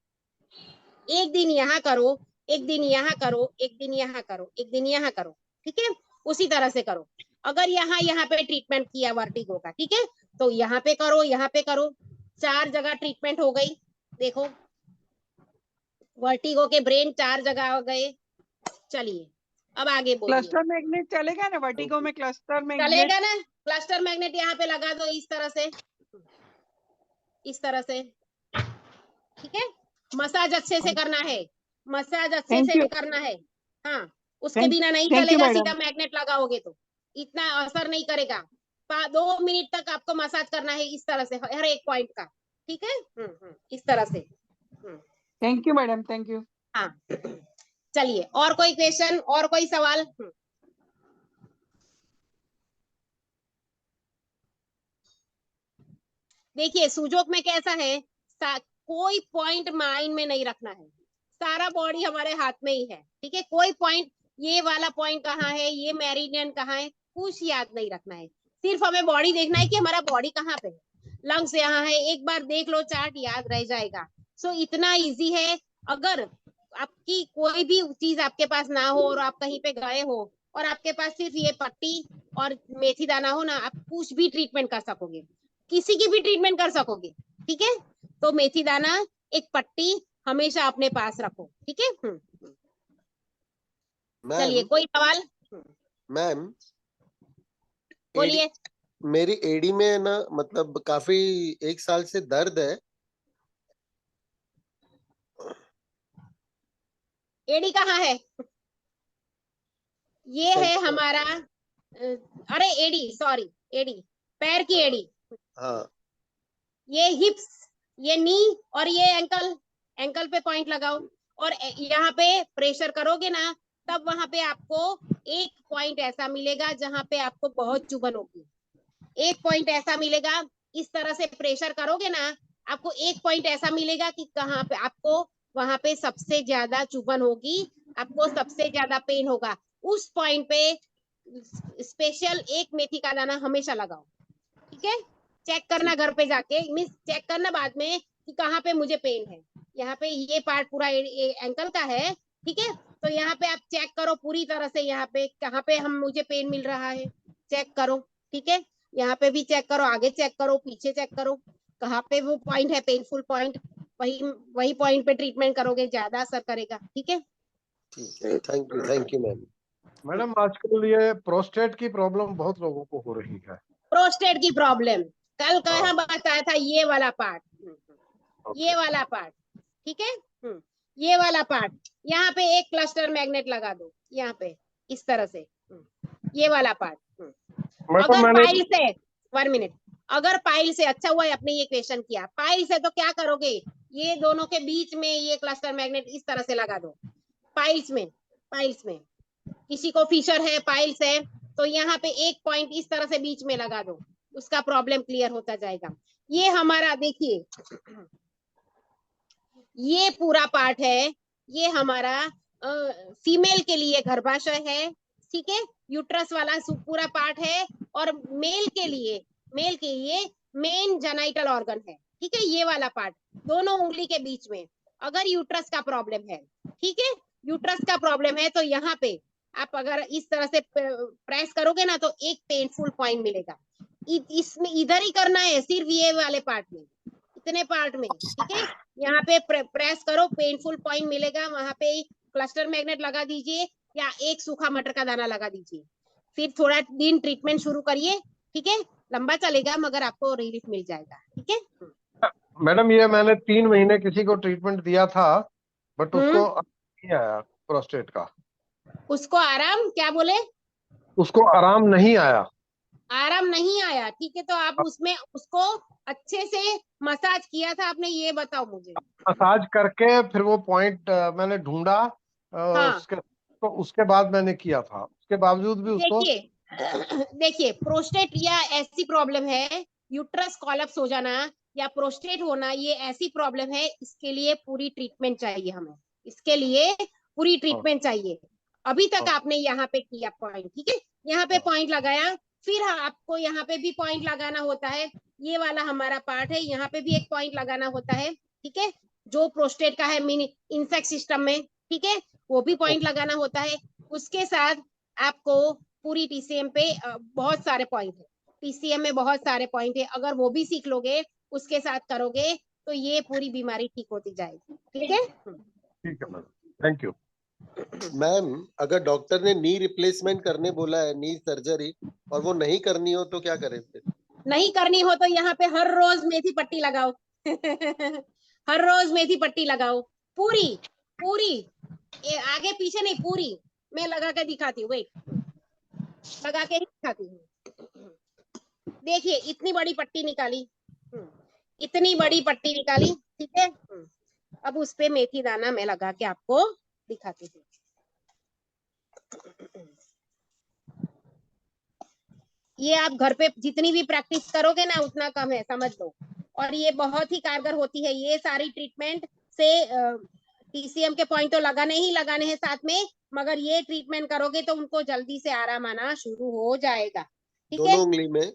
एक दिन यहाँ करो, एक दिन यहाँ करो, एक दिन यहाँ करो, एक दिन यहाँ करो, ठीक है, उसी तरह से करो। अगर यहाँ पे ट्रीटमेंट किया वर्टिगो का, ठीक है, तो यहाँ पे करो, यहाँ पे करो, 4 जगह ट्रीटमेंट हो गई, देखो वर्टिगो के ब्रेन 4 जगह हो गए। चलिए अब आगे बोलिए, क्लस्टर मैग्नेट चलेगा ना वर्टिगो में? क्लस्टर मैग्नेट चलेगा ना, क्लस्टर मैग्नेट यहाँ पे लगा दो, इस तरह से, इस तरह से, ठीक है। मसाज अच्छे से करना है, मसाज अच्छे थैंक से यू, करना है, हाँ उसके थैंक बिना नहीं थैंक यू चलेगा, मैडम। सीधा मैग्नेट लगाओगे तो इतना असर नहीं करेगा। 2 मिनट तक आपको मसाज करना है, इस तरह से हर एक पॉइंट का, ठीक है, इस तरह से, thank you madam, thank you. हाँ। चलिए और कोई क्वेश्चन, और कोई सवाल? देखिए सुजोक में कैसा है, कोई पॉइंट माइंड में नहीं रखना है, सारा बॉडी हमारे हाथ में ही है, ठीक है, कोई पॉइंट, ये वाला पॉइंट कहाँ है, ये मेरिडियन कहाँ है, कुछ याद नहीं रखना है, सिर्फ हमें बॉडी देखना है कि हमारा बॉडी कहाँ पे है, लंग्स यहाँ है, एक बार देख लो चार्ट, याद रह जाएगा। सो इतना इजी है। अगर आपकी कोई भी चीज आपके पास ना हो और आप कहीं पे गए हो और आपके पास सिर्फ ये पट्टी और मेथी दाना हो ना, आप कुछ भी ट्रीटमेंट कर सकोगे, किसी की भी ट्रीटमेंट कर सकोगे, ठीक है। तो मेथी दाना, एक पट्टी हमेशा अपने पास रखो, ठीक है। चलिए मैम कोई सवाल? मैम बोलिए। मेरी एडी में ना मतलब काफी 1 साल से दर्द है। एडी कहाँ है? ये है सेंटर। हमारा अरे एडी, सॉरी, एडी पैर की एडी, हाँ ये हिप्स, ये नी और ये एंकल, एंकल पे पॉइंट लगाओ और यहाँ पे प्रेशर करोगे ना, तब वहां पे आपको एक पॉइंट ऐसा मिलेगा जहां पे आपको बहुत चुभन होगी, एक पॉइंट ऐसा मिलेगा, इस तरह से प्रेशर करोगे ना, आपको एक पॉइंट ऐसा मिलेगा कि कहाँ पे आपको वहां पे सबसे ज्यादा चुभन होगी, आपको सबसे ज्यादा पेन होगा, उस पॉइंट पे स्पेशल एक मेथी का दाना हमेशा लगाओ, ठीक है। चेक करना घर पे जाके, मीन्स चेक करना बाद में कि कहाँ पे मुझे पेन है, यहाँ पे ये पार्ट पूरा एंकल का है, ठीक है, तो यहाँ पे आप चेक करो पूरी तरह से, यहाँ पे कहाँ पे मुझे पेन मिल रहा है, चेक करो, ठीक है, यहाँ पे भी चेक करो, आगे चेक करो, पीछे चेक करो, कहाँ पे वो पॉइंट है पेनफुल पॉइंट, वही पॉइंट पे ट्रीटमेंट करोगे, ज्यादा असर करेगा, ठीक है। ठीक है, थैंक यू मैम। मैडम आजकल ये प्रोस्टेट की प्रॉब्लम बहुत लोगों को हो रही है। प्रोस्टेट की प्रॉब्लम कल हाँ। कहाँ बताया था, ये वाला पार्ट, ओके। ये वाला पार्ट, ठीक है, ये वाला पार्ट, यहाँ पे एक क्लस्टर मैग्नेट लगा दो, यहाँ पे इस तरह से, ये वाला पार्ट। मैडम अगर मैंने पाइल से 1 मिनट, अगर पाइल से, अच्छा हुआ आपने ये क्वेश्चन किया, पाइल से तो क्या करोगे, ये दोनों के बीच में ये क्लस्टर मैग्नेट इस तरह से लगा दो, पाइल्स में, पाइल्स में किसी को फिशर है पाइल्स है, तो यहाँ पे एक पॉइंट इस तरह से बीच में लगा दो, उसका प्रॉब्लम क्लियर होता जाएगा। ये हमारा देखिए, ये पूरा पार्ट है, ये हमारा फीमेल के लिए गर्भाशय है, ठीक है, यूट्रस वाला पूरा पार्ट है, और मेल के लिए मेन जेनाइटल ऑर्गन है, ठीक है, ये वाला पार्ट दोनों उंगली के बीच में। अगर यूट्रस का प्रॉब्लम है, ठीक है, यूट्रस का प्रॉब्लम है, तो यहाँ पे आप अगर इस तरह से प्रेस करोगे ना, तो एक पेनफुल पॉइंट मिलेगा, इसमें इधर ही करना है, सिर्फ ये वाले पार्ट में, इतने पार्ट में, ठीक है, यहाँ पे प्रेस करो, पेनफुल पॉइंट मिलेगा, वहां पे क्लस्टर मैग्नेट लगा दीजिए या एक सूखा मटर का दाना लगा दीजिए, फिर थोड़ा दिन ट्रीटमेंट शुरू करिए, ठीक है, लंबा चलेगा मगर आपको रिलीफ मिल जाएगा, ठीक है। मैडम ये मैंने 3 महीने किसी को ट्रीटमेंट दिया था, बट उसको नहीं आया प्रोस्टेट का, उसको आराम क्या बोले? उसको आराम नहीं आया। आराम नहीं आया, ठीक है, तो आप उसमें उसको अच्छे से मसाज किया था आपने, ये बताओ मुझे। मसाज करके फिर वो पॉइंट मैंने ढूंढा, हाँ। उसके बाद मैंने किया था, उसके बावजूद भी उसको देखिए देखिए, प्रोस्टेट या ऐसी प्रॉब्लम है, यूट्रस कॉलप्स हो जाना या प्रोस्टेट होना, ये ऐसी प्रॉब्लम है, इसके लिए पूरी ट्रीटमेंट चाहिए हमें, इसके लिए पूरी ट्रीटमेंट चाहिए। अभी तक हाँ। आपने यहाँ पे किया पॉइंट, ठीक है, यहाँ पे पॉइंट लगाया, फिर आपको यहाँ पे भी पॉइंट लगाना होता है, ये वाला हमारा पार्ट है, यहाँ पे भी एक पॉइंट लगाना होता है, ठीक है, जो प्रोस्टेट का है मिनी इंसेक्ट सिस्टम में, ठीक है, वो भी पॉइंट लगाना होता है। उसके साथ आपको पूरी टीसीएम पे बहुत सारे पॉइंट है, टीसीएम में बहुत सारे पॉइंट है, अगर वो भी सीख लोगे, उसके साथ करोगे, तो ये पूरी बीमारी ठीक होती जाएगी, ठीक है। ठीक है मैम, थैंक यू। मैम, अगर डॉक्टर ने नी रिप्लेसमेंट करने बोला है, नी सर्जरी, और वो नहीं करनी हो तो क्या करें फिर? नहीं करनी हो तो यहाँ पे हर रोज मेथी पट्टी लगाओ हर रोज मेथी पट्टी लगाओ, पूरी पूरी, आगे पीछे नहीं, पूरी। मैं लगा के दिखाती हूँ, वेट, लगा के ही दिखाती हूँ। देखिए इतनी बड़ी पट्टी निकाली, इतनी बड़ी पट्टी निकाली, ठीक है। अब उस पे मेथी दाना मैं लगा के आपको दिखाती हूँ। ये आप घर पे जितनी भी प्रैक्टिस करोगे ना, उतना कम है, समझ लो। और ये बहुत ही कारगर होती है, ये सारी ट्रीटमेंट से टीसीएम के पॉइंट तो लगाने ही लगाने हैं साथ में, मगर ये ट्रीटमेंट करोगे तो उनको जल्दी से आराम आना शुरू हो जाएगा, ठीक है। दोनों उंगली में?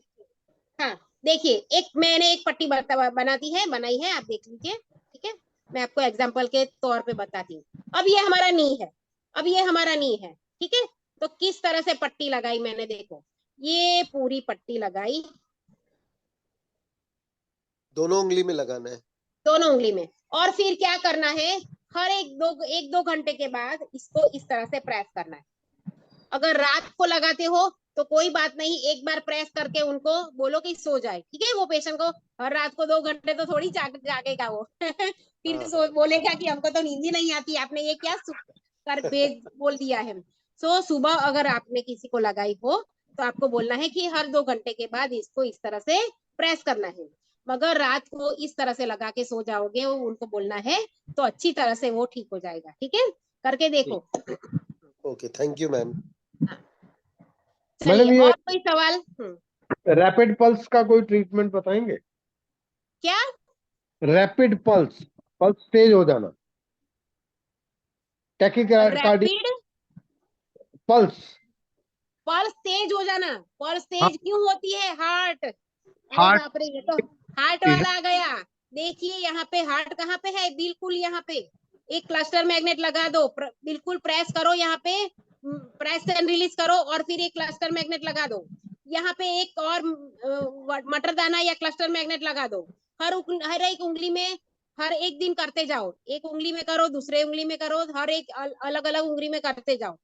हाँ, देखिए एक मैंने एक पट्टी बनाई है, आप देख लीजिए, ठीक है, मैं आपको एग्जांपल के तौर पे बताती हूँ। अब ये हमारा नी है, अब ये हमारा नी है, ठीक है, तो किस तरह से पट्टी लगाई मैंने, देखो ये पूरी पट्टी लगाई, दोनों उंगली में लगाना है? दोनों उंगली में। और फिर क्या करना है, हर एक दो घंटे के बाद इसको इस तरह से प्रेस करना है। अगर रात को लगाते हो तो कोई बात नहीं, एक बार प्रेस करके उनको बोलो कि सो जाए, ठीक है। वो पेशेंट को हर रात को 2 घंटे तो थोड़ी जागेगा वो फिर बोलेगा कि हमको तो नींद ही नहीं आती, आपने ये क्या कर बोल दिया है। सो सुबह अगर आपने किसी को लगाई हो तो आपको बोलना है कि हर 2 घंटे के बाद इसको इस तरह से प्रेस करना है। मगर रात को इस तरह से लगा के सो जाओगे, उनको बोलना है, तो अच्छी तरह से वो ठीक हो जाएगा, ठीक है, करके देखो। Okay, thank you ma'am. Madam चलिए, ये और कोई सवाल? रैपिड पल्स का कोई ट्रीटमेंट बताएंगे? क्या? रैपिड पल्स, पल्स तेज हो जाना, टैकीकार्डी, रैपिड पल्स। पल्स तेज हो जाना, पल्स हाँ। तेज क्यों होती है? हार्ट, अरे हार्ट। बाप रे, ये तो हार्ट वाला आ गया। देखिए यहाँ पे हार्ट कहाँ पे है, बिल्कुल यहाँ पे एक क्लस्टर मैग्नेट लगा दो, बिल्कुल प्रेस करो यहाँ पे, प्रेस एंड रिलीज करो, और फिर एक क्लस्टर मैग्नेट लगा दो यहाँ पे, एक और मटर दाना या क्लस्टर मैग्नेट लगा दो। हर एक उंगली में, हर एक दिन करते जाओ, एक उंगली में करो, दूसरे उंगली में करो, हर एक अलग अलग उंगली में करते जाओ,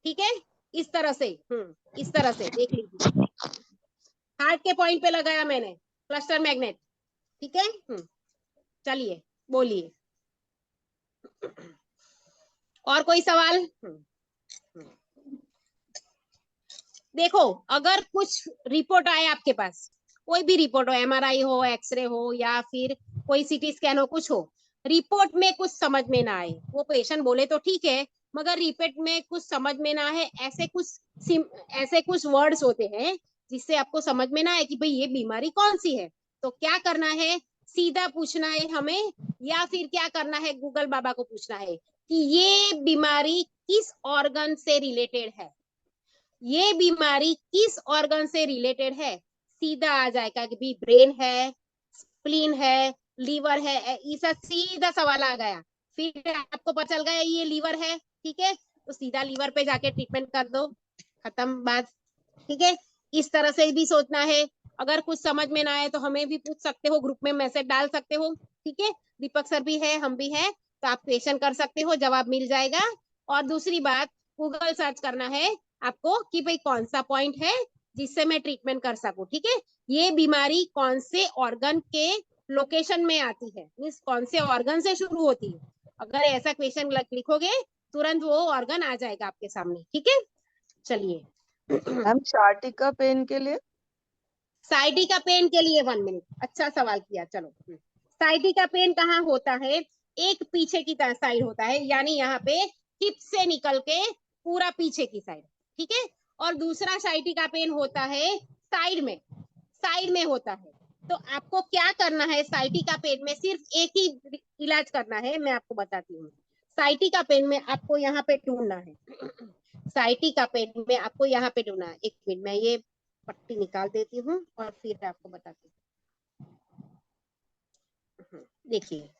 ठीक है, इस तरह से। इस तरह से देख लीजिए, हार्ट के पॉइंट पे लगाया मैंने क्लस्टर मैग्नेट, ठीक है। चलिए बोलिए, और कोई सवाल? देखो अगर कुछ रिपोर्ट आए आपके पास, कोई भी रिपोर्ट हो, एमआरआई हो, एक्सरे हो, या फिर कोई सीटी स्कैन हो, कुछ हो, रिपोर्ट में कुछ समझ में ना आए, वो पेशेंट बोले तो ठीक है, मगर रिपोर्ट में कुछ समझ में ना है, ऐसे कुछ वर्ड्स होते हैं जिससे आपको समझ में ना आए कि भाई ये बीमारी कौन सी है, तो क्या करना है, सीधा पूछना है हमें, या फिर क्या करना है, गूगल बाबा को पूछना है कि ये बीमारी किस ऑर्गन से रिलेटेड है, ये बीमारी किस ऑर्गन से रिलेटेड है, सीधा आ जाएगा कि भी ब्रेन है, स्प्लीन है, लीवर है, ऐसा सीधा सवाल आ गया। फिर आपको पता चल गया ये लीवर है, ठीक है, तो सीधा लीवर पे जाके ट्रीटमेंट कर दो, खत्म बात, ठीक है। इस तरह से भी सोचना है। अगर कुछ समझ में ना आए तो हमें भी पूछ सकते हो, ग्रुप में मैसेज डाल सकते हो, ठीक है, दीपक सर भी है, हम भी है, तो आप क्वेश्चन कर सकते हो, जवाब मिल जाएगा। और दूसरी बात, गूगल सर्च करना है आपको कि भाई कौन सा पॉइंट है जिससे मैं ट्रीटमेंट कर सकूं, ठीक है, ये बीमारी कौन से ऑर्गन के लोकेशन में आती है, मीन्स कौन से ऑर्गन से शुरू होती है। अगर ऐसा क्वेश्चन लिखोगे तुरंत वो ऑर्गन आ जाएगा आपके सामने, ठीक है। चलिए मैम शार्टिका पेन के लिए साइटिका पेन के लिए 1 मिनट, अच्छा सवाल किया। चलो साइटिका पेन कहाँ होता है, एक पीछे की साइड होता है, यानी यहाँ पे हिप से निकल के पूरा पीछे की साइड, ठीक है। और दूसरा साइटिका पेन होता है साइड में होता है। तो आपको क्या करना है, साइटिका पेन में सिर्फ एक ही इलाज करना है, मैं आपको बताती हूँ। साइटिका पेन में आपको यहाँ पे ढूंढना है, साइटिका पेन में आपको यहाँ पे ढूंढना है। 1 मिनट, मैं ये पट्टी निकाल देती हूँ और फिर आपको बताती हूँ। देखिए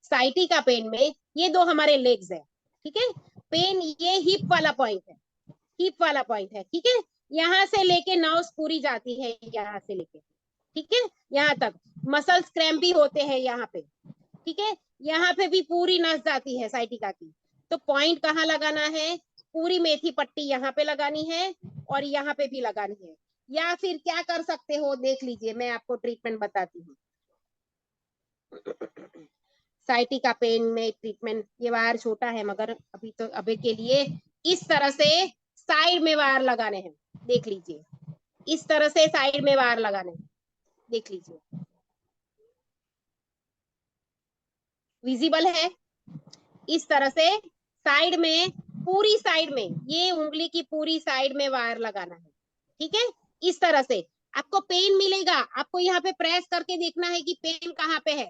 साइटिका पेन में ये 2 हमारे लेग्स है, ठीक है। पेन ये हिप वाला पॉइंट है, हिप वाला पॉइंट है, ठीक है। यहाँ से लेके नर्व्स पूरी जाती है, यहाँ से लेके, ठीक है, यहाँ तक। मसल्स क्रैम्प भी होते हैं यहाँ पे, ठीक है। यहाँ पे भी पूरी नस जाती है साइटिका की। तो पॉइंट कहाँ लगाना है, पूरी मेथी पट्टी यहाँ पे लगानी है और यहाँ पे भी लगानी है। या फिर क्या कर सकते हो, देख लीजिए, मैं आपको ट्रीटमेंट बताती हूँ। साइटिका पेन में ट्रीटमेंट, ये वायर छोटा है मगर अभी के लिए इस तरह से साइड में वायर लगाने हैं, देख लीजिए, इस तरह से साइड में वायर लगाने हैं, देख लीजिए, विजिबल है। इस तरह से साइड में, पूरी साइड में, ये उंगली की पूरी साइड में वायर लगाना है, ठीक है। इस तरह से आपको पेन मिलेगा, आपको यहाँ पे प्रेस करके देखना है कि पेन कहाँ पे है,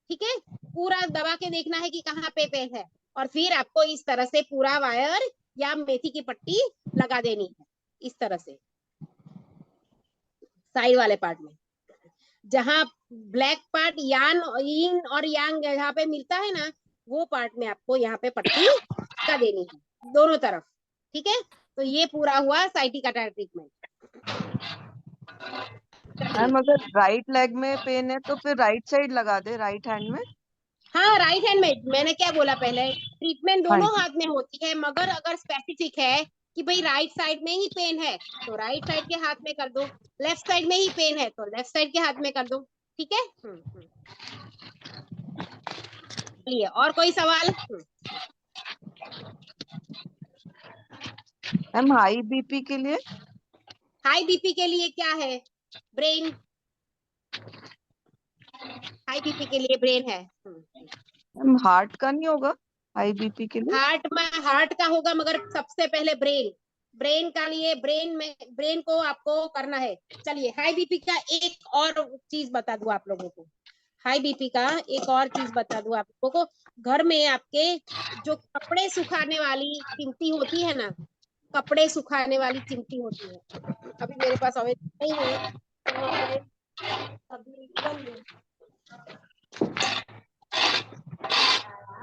ठीक है। पूरा दबा के देखना है कि कहाँ पे पेन है, और फिर आपको इस तरह से पूरा वायर या मेथी की पट्टी लगा देनी है, इस तरह से साइड वाले पार्ट में। जहां ब्लैक पार्ट यान इन और यांग जहाँ पे मिलता है ना, वो पार्ट में आपको यहाँ पे पट्टी लगा देनी है, दोनों तरफ, ठीक है। तो ये पूरा हुआ साइटिका ट्रीटमेंट। मैम अगर राइट लेग में पेन है तो फिर राइट साइड लगा दे, राइट हैंड में। हाँ, राइट हैंड में, मैंने क्या बोला पहले, ट्रीटमेंट हाँ दोनों जी। हाथ में होती है, मगर अगर स्पेसिफिक है कि भाई राइट साइड में ही पेन है तो राइट साइड के हाथ में कर दो, लेफ्ट साइड में ही पेन है तो लेफ्ट साइड के हाथ में कर दो, ठीक है। चलिए, और कोई सवाल? मैम हाई बीपी के लिए हाई बीपी के लिए क्या है, ब्रेन, हाई बीपी के लिए ब्रेन है। मैम हार्ट का नहीं होगा हाई बीपी के लिए। हार्ट का होगा, मगर सबसे पहले ब्रेन का लिए, ब्रेन को आपको करना है। चलिए, हाई बीपी का एक और चीज बता दूं आप लोगों को, हाई बीपी का एक और चीज बता दूं आप लोगों को। घर में आपके जो कपड़े सुखाने वाली चिमटी होती है ना, कपड़े सुखाने वाली चिमटी होती है, अभी मेरे पास अवेलेबल नहीं है, तो मैं अभी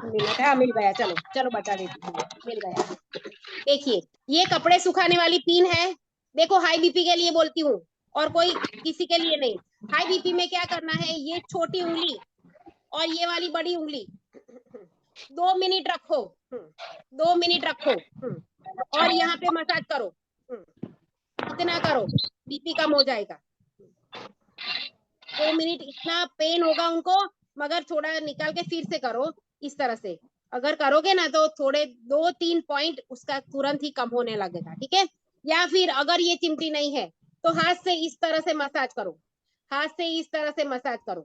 मिनट है, मिल गया, चलो चलो बता देती हूँ, मिल गया। देखिए, ये कपड़े सुखाने वाली पिन है, देखो हाई बीपी के लिए बोलती हूँ, और कोई किसी के लिए नहीं। हाई बीपी में क्या करना है, ये छोटी उंगली और ये वाली बड़ी उंगली 2 मिनट रखो, 2 मिनट रखो, और यहाँ पे मसाज करो, इतना करो, बीपी कम हो जाएगा। 2 मिनट, इतना पेन होगा उनको, मगर थोड़ा निकाल के फिर से करो, इस तरह से अगर करोगे ना तो थोड़े 2-3 पॉइंट उसका तुरंत ही कम होने लगेगा, ठीक है। या फिर अगर ये चिमटी नहीं है तो हाथ से इस तरह से मसाज करो, हाथ से इस तरह से मसाज करो,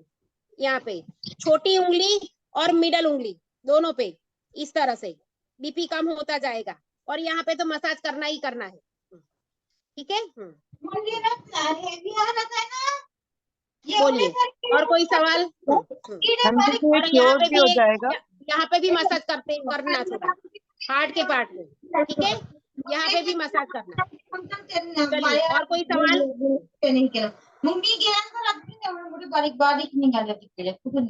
यहाँ पे छोटी उंगली और मिडल उंगली दोनों पे, इस तरह से बीपी कम होता जाएगा, और यहाँ पे तो मसाज करना ही करना है, ठीक है। बोलिए, और कोई सवाल? मैम तो और यहाँ पे भी हो भी जाएगा। यहाँ पे भी मसाज करना थोड़ा हार्ट के पार्ट में, ठीक है, यहाँ पे भी मसाज करना। चलिए, और कोई सवाल?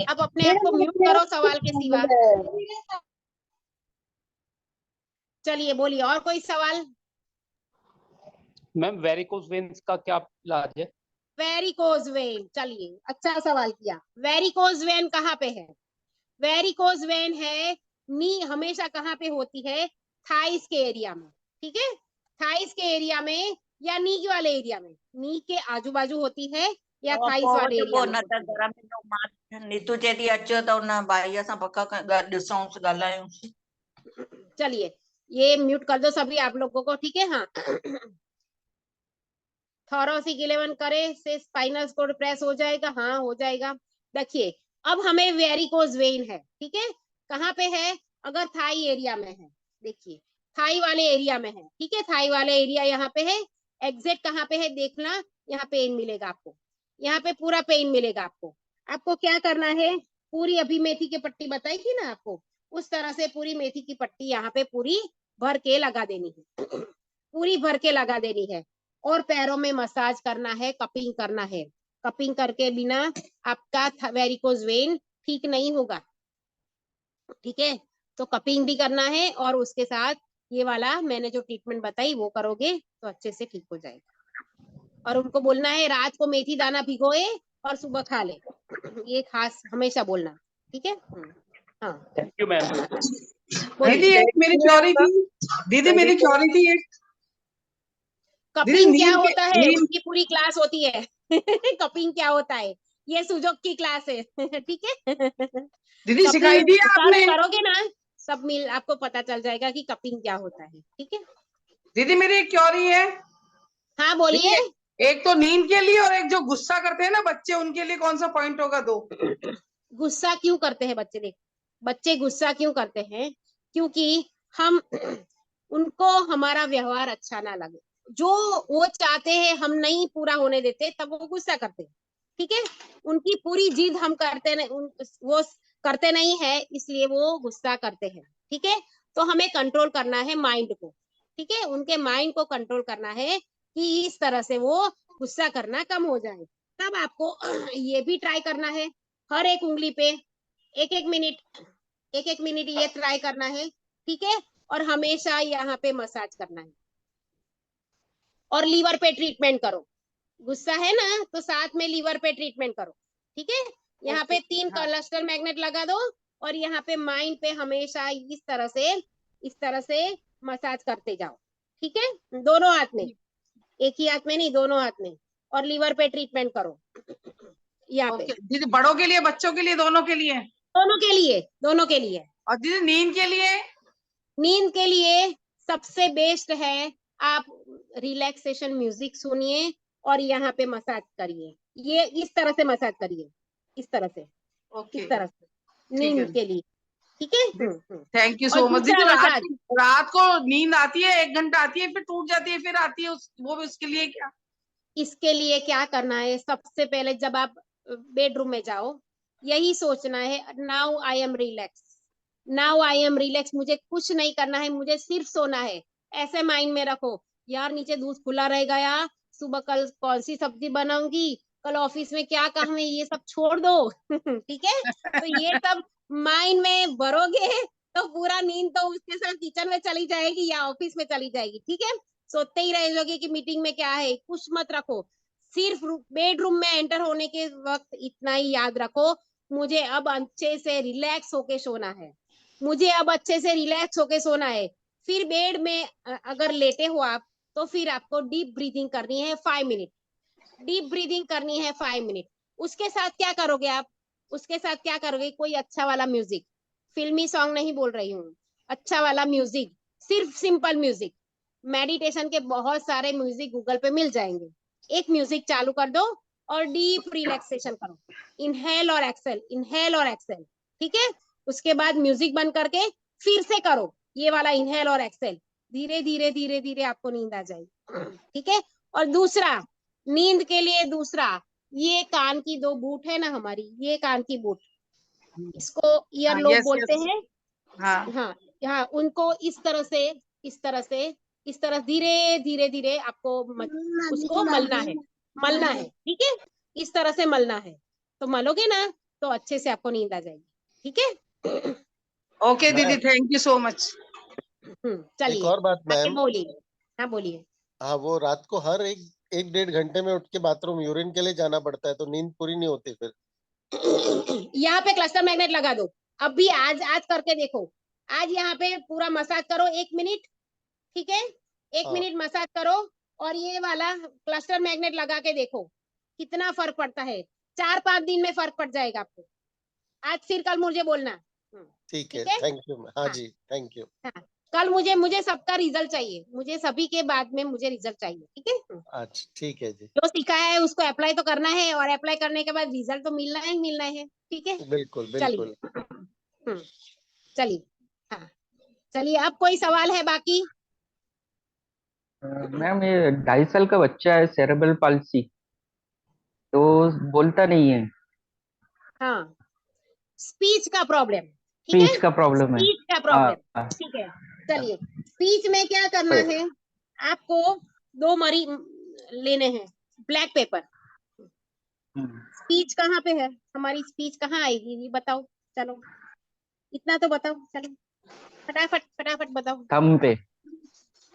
अब अपने आप को म्यूट करो सवाल के सिवा। चलिए, बोलिए, और कोई सवाल? मैम वेरिकोज वेन्स का क्या इलाज है? वेरिकोज वेन, चलिए अच्छा सवाल किया। वेरिकोज वेन कहाँ पे है? वेरिकोज वेन है, नी हमेशा कहाँ पे होती है, थाइस के एरिया में, ठीक है, थाइस के एरिया में या नी वाले एरिया में, नी के आजू बाजू होती है, या थाइस वाले एरिया में सूर थींदो। घर में नीतू चए थी अचो त हुन भाईअ सां पक ॾिसूंसि ॻाल्हायूंसि। चलिए ये म्यूट कर दो सभी आप लोगों को, ठीक है। हाँ थोरोसिक 11 करे से स्पाइनल कॉर्ड प्रेस हो जाएगा, हाँ हो जाएगा। देखिए अब हमें वेरिकोज वेन है, ठीक है। कहाँ पे है? अगर थाई एरिया में है, देखिए थाई वाले एरिया में है, ठीक है। थाई वाले एरिया यहाँ पे है। एग्जैक्ट कहाँ पे है देखना, यहाँ पेन मिलेगा आपको, यहाँ पे पूरा पेन मिलेगा आपको। आपको क्या करना है, पूरी अभी मेथी की पट्टी बताई थी ना आपको, उस तरह से पूरी मेथी की पट्टी यहाँ पे पूरी भर के लगा देनी है, पूरी भर के लगा देनी है। और पैरों में मसाज करना है, कपिंग करना है। कपिंग करके बिना आपका वेरिकोज वेन ठीक नहीं होगा, ठीक है। तो कपिंग भी करना है और उसके साथ ये वाला मैंने जो ट्रीटमेंट बताई वो करोगे तो अच्छे से ठीक हो जाएगा। और उनको बोलना है रात को मेथी दाना भिगोए और सुबह खा ले, ये खास हमेशा बोलना, ठीक है। हाँ थैंक यू मैम। दीदी एक मेरी क्वेरी थी, दीदी मेरी क्वेरी थी एक, कपिंग क्या नींद के होता है नींद उसकी पूरी क्लास होती है। कपिंग क्या होता है ये सुजोग की क्लास है, ठीक है। दीदी सिखाई कपिंग थी सर्च आपने। करोगे ना सब मिल आपको पता चल जाएगा कि कपिंग क्या होता है, ठीक है। दीदी मेरी एक क्वेरी है, हाँ बोलिए। एक तो नींद के लिए और एक जो गुस्सा करते हैं ना बच्चे, उनके लिए कौन सा पॉइंट होगा? दो। गुस्सा क्यों करते हैं बच्चे? देख बच्चे गुस्सा क्यों करते हैं, क्योंकि हम उनको हमारा व्यवहार अच्छा ना लगे, जो वो चाहते हैं हम नहीं पूरा होने देते, तब वो गुस्सा करते हैं, ठीक है। उनकी पूरी जिद हम करते नहीं, वो करते नहीं है, इसलिए वो गुस्सा करते हैं, ठीक है। तो हमें कंट्रोल करना है माइंड को, ठीक है। उनके माइंड को कंट्रोल करना है कि इस तरह से वो गुस्सा करना कम हो जाए। तब आपको ये भी ट्राई करना है, हर एक उंगली पे एक एक मिनट ये ट्राई करना है, ठीक है। और हमेशा यहाँ पे मसाज करना है और लीवर पे ट्रीटमेंट करो। गुस्सा है ना तो साथ में लीवर पे ट्रीटमेंट करो, ठीक है। यहाँ पे 3 क्लस्टर मैग्नेट लगा दो और यहाँ पे माइंड पे हमेशा इस तरह से मसाज करते जाओ, ठीक है। दोनों हाथ में, एक ही हाथ में नहीं, दोनों हाथ में। और लीवर पे ट्रीटमेंट करो यहाँ पे। दीदी बड़ों के लिए बच्चों के लिए दोनों के लिए? दोनों के लिए। और दीदी नींद के लिए? नींद के लिए सबसे बेस्ट है आप रिलैक्सेशन म्यूजिक सुनिए और यहाँ पे मसाज करिए, ये इस तरह से मसाज करिए, इस तरह से, इस तरह से नींद के लिए, ठीक है। थैंक यू और सो मच। दीदी दूसरा मसाज, रात को नींद आती है, 1 घंटा आती है, फिर टूट जाती है, फिर आती है, वो भी उसके लिए क्या? इसके लिए क्या करना है, सबसे पहले जब आप बेडरूम में जाओ यही सोचना है, now I am relax, now I am relax, मुझे कुछ नहीं करना है, मुझे सिर्फ सोना है। ऐसे माइंड में रखो, यार नीचे दूध खुला रहेगा, यार सुबह कल कौन सी सब्जी बनाऊंगी, कल ऑफिस में क्या काम है, ये सब छोड़ दो। ठीक है, तो ये सब माइंड में भरोगे तो पूरा नींद तो उसके साथ किचन में चली जाएगी या ऑफिस में चली जाएगी, ठीक है। सोते ही रह जाओगे कि मीटिंग में क्या है, कुछ मत रखो, सिर्फ बेडरूम में एंटर होने के वक्त इतना ही याद रखो, मुझे अब अच्छे से रिलैक्स होके सोना है, मुझे अब अच्छे से रिलैक्स होके सोना है। फिर बेड में अगर लेटे हो आप तो फिर आपको डीप ब्रीदिंग करनी है 5 मिनट, डीप ब्रीदिंग करनी है 5 मिनट। उसके साथ क्या करोगे आप, उसके साथ क्या करोगे, कोई अच्छा वाला म्यूजिक, फिल्मी सॉन्ग नहीं बोल रही हूँ, अच्छा वाला म्यूजिक, सिर्फ सिंपल म्यूजिक, मेडिटेशन के बहुत सारे म्यूजिक गूगल पे मिल जाएंगे, एक म्यूजिक चालू कर दो और डीप रिलैक्सेशन करो, इनहेल और एक्सेल, इनहेल और एक्सेल, ठीक है। उसके बाद म्यूजिक बंद करके फिर से करो ये वाला इनहेल और एक्सेल, धीरे धीरे धीरे धीरे आपको नींद आ जाएगी, ठीक है। और दूसरा, नींद के लिए दूसरा, ये कान की 2 बूट है ना हमारी, ये कान की बूट, इसको ईयर लोब बोलते हैं। हाँ हाँ, उनको इस तरह से, इस तरह से, इस तरह धीरे धीरे धीरे आपको उसको मलना है, मलना है, ठीक है। इस तरह से मलना है, तो मलोगे ना तो अच्छे से आपको नींद आ जाएगी, ठीक है। ओके दीदी, थैंक यू सो मच। एक चलिए और बात आगे मैम, बोलिए। हाँ बोलिए। हाँ वो रात को हर एक 1.5 घंटे में उठ के बाथरूम यूरिन के लिए जाना पड़ता है, तो नींद पूरी नहीं होती फिर। यहाँ पे क्लस्टर मैग्नेट लगा दो, अभी आज करके देखो, आज यहाँ पे पूरा मसाज करो 1 मिनट, ठीक है, 1 मिनट मसाज करो और ये वाला क्लस्टर मैग्नेट लगा के देखो, कितना फर्क पड़ता है, 4-5 दिन में फर्क पड़ जाएगा आपको। आज फिर कल मुझे बोलना। ठीक है, ठीक है? Thank you. हाँ हाँ। जी, थैंक यू। हाँ, कल मुझे सबका रिजल्ट चाहिए, मुझे सभी के बाद में मुझे रिजल्ट चाहिए, ठीक है? अच्छा, ठीक है जी, जो सिखाया है उसको अप्लाई तो करना है, और अप्लाई करने के बाद रिजल्ट तो मिलना ही मिलना है, ठीक है? बिल्कुल चलिए। बिल्कुल। चलिए। हाँ, चलिए, अब कोई सवाल है बाकी? मैम ये 2.5 साल का बच्चा है, सेरेब्रल पाल्सी, तो बोलता नहीं है, हाँ, स्पीच का प्रॉब्लम, ठीक है? स्पीच का प्रॉब्लम है। स्पीच का प्रॉब्लम, ठीक है। चलिए, स्पीच में क्या करना है, आपको 2 मरी लेने हैं, ब्लैक पेपर। स्पीच कहाँ पे है हमारी, स्पीच कहाँ आएगी ये बताओ, चलो इतना तो बताओ, चलो फटाफट फटाफट बताओ। थंब पे,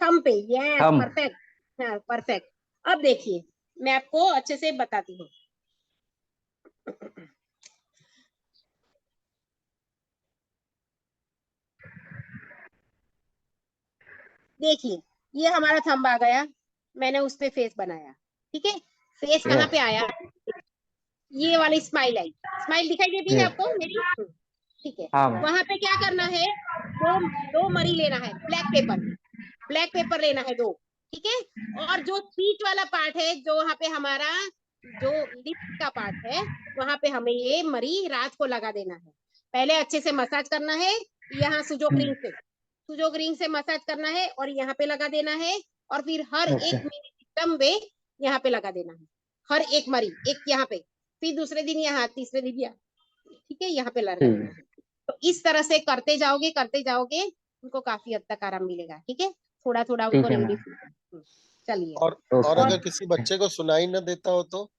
थंब पे, यस, थंब। परफेक्ट। हाँ, परफेक्ट। अब देखिए, मैं आपको अच्छे से बताती हूँ। देखिए, ये हमारा थंब आ गया, मैंने उस पे फेस बनाया, ठीक है? फेस कहाँ पे आया, ये वाली स्माइल आई, स्माइल दिखाई देती है आपको मेरी? ठीक है। हाँ मैम। वहां पे क्या करना है, दो दो मरी लेना है, ब्लैक पेपर, ब्लैक पेपर लेना है 2, ठीक है? और जो स्पीच वाला पार्ट है, जो वहां पे हमारा जो लिप्स का पार्ट है, वहां पे हमें ये मरी रात को लगा देना है। पहले अच्छे से मसाज करना है, यहाँ सुजोक रिंग से मसाज करना है, और यहाँ पे लगा देना है, और फिर हर एक मिनट पे यहाँ पे लगा देना है, हर एक मरी, एक यहाँ पे, फिर दूसरे दिन यहाँ, तीसरे दिन यहाँ, ठीक है? यहाँ पे लगा देना है। तो इस तरह से करते जाओगे, उनको काफी हद तक आराम मिलेगा, ठीक है? थोड़ा थोड़ा उनको ठीक है मैम। रिलीफ। चलिए। और ओके। अगर किसी बच्चे को सुनाई न देता हो तो?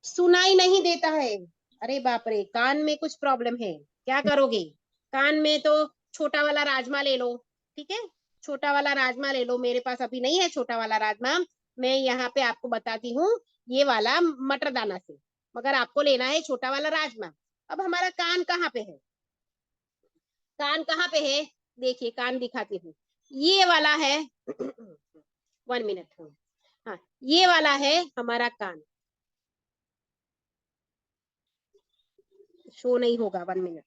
सुनाई नहीं देता है, अरे बाप रे, कान में कुछ प्रॉब्लम है, क्या करोगे? कान में तो छोटा वाला राजमा ले लो, ठीक है? छोटा वाला राजमा ले लो, मेरे पास अभी नहीं है छोटा वाला राजमा, मैं यहाँ पे आपको बताती हूँ, ये वाला मटर दाना से, मगर आपको लेना है छोटा वाला राजमा। अब हमारा कान कहाँ पे है, कान कहाँ पे है, देखिए कान दिखाती हूँ, ये वाला है 1 मिनट। हाँ, ये वाला है हमारा कान, शो नहीं होगा, 1 मिनट,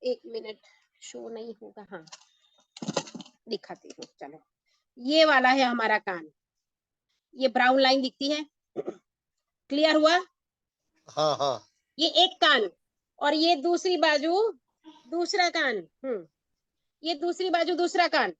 1 मिनट, शो नहीं होगा, हाँ दिखाती हूँ, चलो। ये वाला है हमारा कान, ये ब्राउन लाइन दिखती है, क्लियर हुआ? हाँ हाँ। ये एक कान, और ये दूसरी बाजू दूसरा कान, ये दूसरी बाजू दूसरा कान,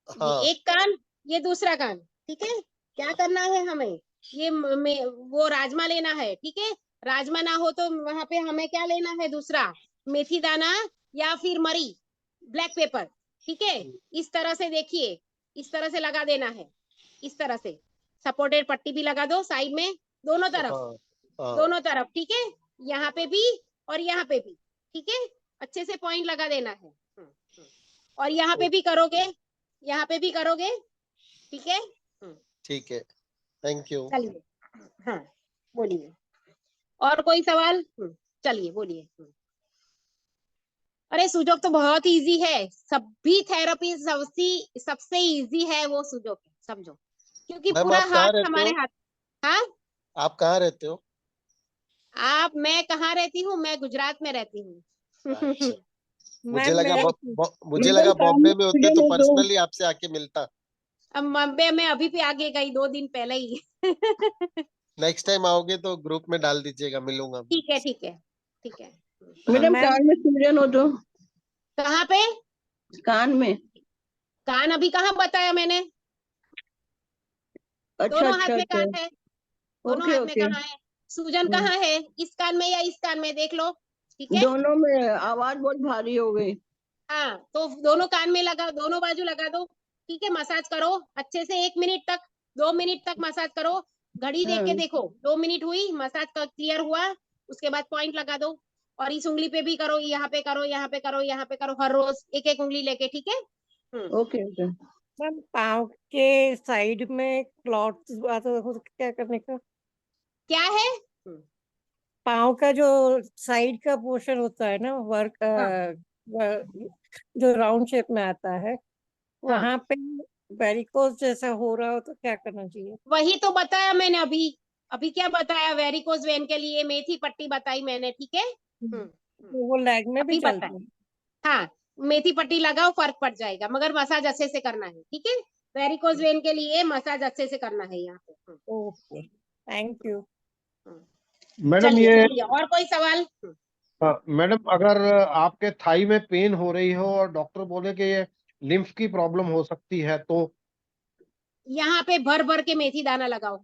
हाँ। ये एक कान, ये दूसरा कान, ठीक है? क्या करना है हमें, ये वो राजमा लेना है, ठीक है? राजमा ना हो तो वहां पे हमें क्या लेना है, दूसरा मेथी दाना या फिर मरी, ब्लैक पेपर, ठीक है? इस तरह से देखिए, इस तरह से लगा देना है, इस तरह से सपोर्टेड पट्टी भी लगा दो साइड में, दोनों तरफ, हाँ। दोनों तरफ, ठीक है? यहाँ पे भी और यहाँ पे भी, ठीक है? अच्छे से पॉइंट लगा देना है। और यहाँ पे भी करोगे, यहाँ पे भी करोगे, ठीक है? ठीक है, थैंक यू। चलिए। हाँ, बोलिए, और कोई सवाल? चलिए बोलिए। अरे सुजोक तो बहुत इजी है, सभी थेरेपी सबसे इजी है वो सुजोक, समझो, क्योंकि मैम पूरा आप कहाँ हाथ रहते हमारे हो? हाथ। हाँ, आप कहाँ रहते हो? मैं कहाँ रहती हूँ, मैं गुजरात में रहती हूँ। अच्छा, मुझे मैम लगा मैं मुझे लगा काम बॉम्बे में होते तो मुझे दो पर्सनली आपसे आके मिलता। अब बॉम्बे में अभी भी आगे गई, 2 दिन पहले ही। नेक्स्ट टाइम आओगे तो ग्रुप में डाल दीजिएगा, मिलूंगा। ठीक है, ठीक है, ठीक है। मैडम कान में सूजन हो तो, कहाँ पे कान में? कान, अभी कहाँ बताया मैंने, अच्छा दोनों हाथ अच्छा में अच्छा, कान है, दोनों ओके हाथ में ओके। कहाँ है, सूजन कहाँ है, इस कान में या इस कान में, देख लो, ठीक है? दोनों में आवाज बहुत भारी हो गई। हाँ, तो दोनों कान में लगा, दोनों बाजू लगा दो, ठीक है? मसाज करो अच्छे से, 1 मिनट तक, 2 मिनट तक मसाज करो, घड़ी देख के देखो, 2 मिनट हुई, मसाज का क्लियर हुआ, उसके बाद पॉइंट लगा दो, और इस उंगली पे भी करो, यहाँ पे करो, यहाँ पे करो, यहाँ पे करो, हर रोज एक एक उंगली लेके, ठीक है? Okay okay. मैम पाँव के साइड में क्लॉट्स आता है, क्या करने का? क्या है? पाँव का जो साइड का पोर्शन होता है ना, वर्क जो राउंड शेप में आता है, हाँ, वहां पे वेरिकोज जैसा हो रहा हो तो क्या करना चाहिए? वही तो बताया मैंने अभी, अभी क्या बताया, वेरिकोज वेन के लिए मेथी पट्टी बताई मैंने, ठीक है। तो वो लेग में भी अभी चलता बताया, है। हाँ मेथी पट्टी लगाओ फर्क पड़ जाएगा, मगर मसाज अच्छे से करना है, ठीक है। वेरिकोज वेन के लिए मसाज अच्छे से करना है यहाँ पे। Okay, thank you. मैडम चलिए ये चलिए, और कोई सवाल? मैडम अगर आपके थाई में पेन हो रही हो और डॉक्टर बोले कि ये लिम्फ की प्रॉब्लम हो सकती है तो? यहाँ पे भर भर के मेथी दाना लगाओ,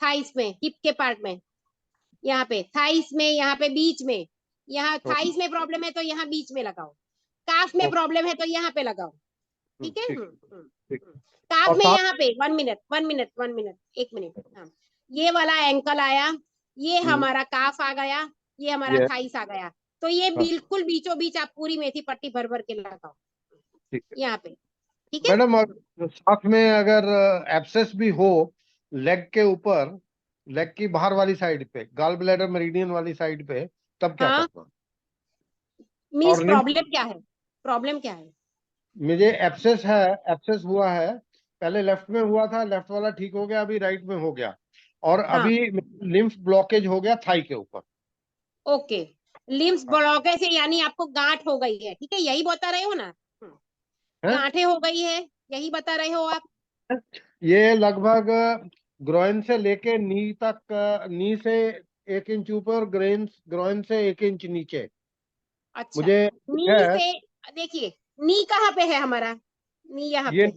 थाइस में, हिप के पार्ट में, यहाँ पे थाइस में, यहाँ पे बीच में। यहाँ थाइस में प्रॉब्लम है तो यहाँ बीच में लगाओ, काफ में प्रॉब्लम है तो यहाँ पे लगाओ, ठीक है। ठीक। काफ और में साथ यहाँ पे 1 मिनट 1 मिनट, हाँ ये वाला एंकल आया, ये हमारा काफ आ गया, ये हमारा ये थाइस आ गया, तो ये हाँ, बिल्कुल बीचों बीच आप पूरी मेथी पट्टी भर भर के लगाओ ठीक है यहाँ पे, ठीक है। मैडम। साथ में अगर एब्सेस भी हो लेग के ऊपर, लेग की बाहर वाली साइड पे, गॉल ब्लैडर मेरिडियन वाली साइड पे, तब क्या हाँ करना? मीन्स और प्रॉब्लम क्या है, प्रॉब्लम क्या है? मुझे एब्सेस है, एब्सेस हुआ है, पहले लेफ्ट में हुआ था, लेफ्ट वाला ठीक हो गया, अभी राइट में हो गया, और हाँ अभी लिम्फ ब्लॉकेज हो गया थाई के ऊपर। ओके, लिम्स हाँ, ब्लॉकेज से यानी आपको गांठ हो गई है, ठीक है, यही बता रहे हो ना? है? गांठें हो गई है, यही बता रहे हो आप? ये लगभग ग्रोइन से लेके नी तक, नी से 1 इंच ऊपर, ग्रोइन से 1 इंच नीचे अच्छा, मुझे नी है। से देखिए, नी कहाँ पे है हमारा? नी यहाँ पे ये है,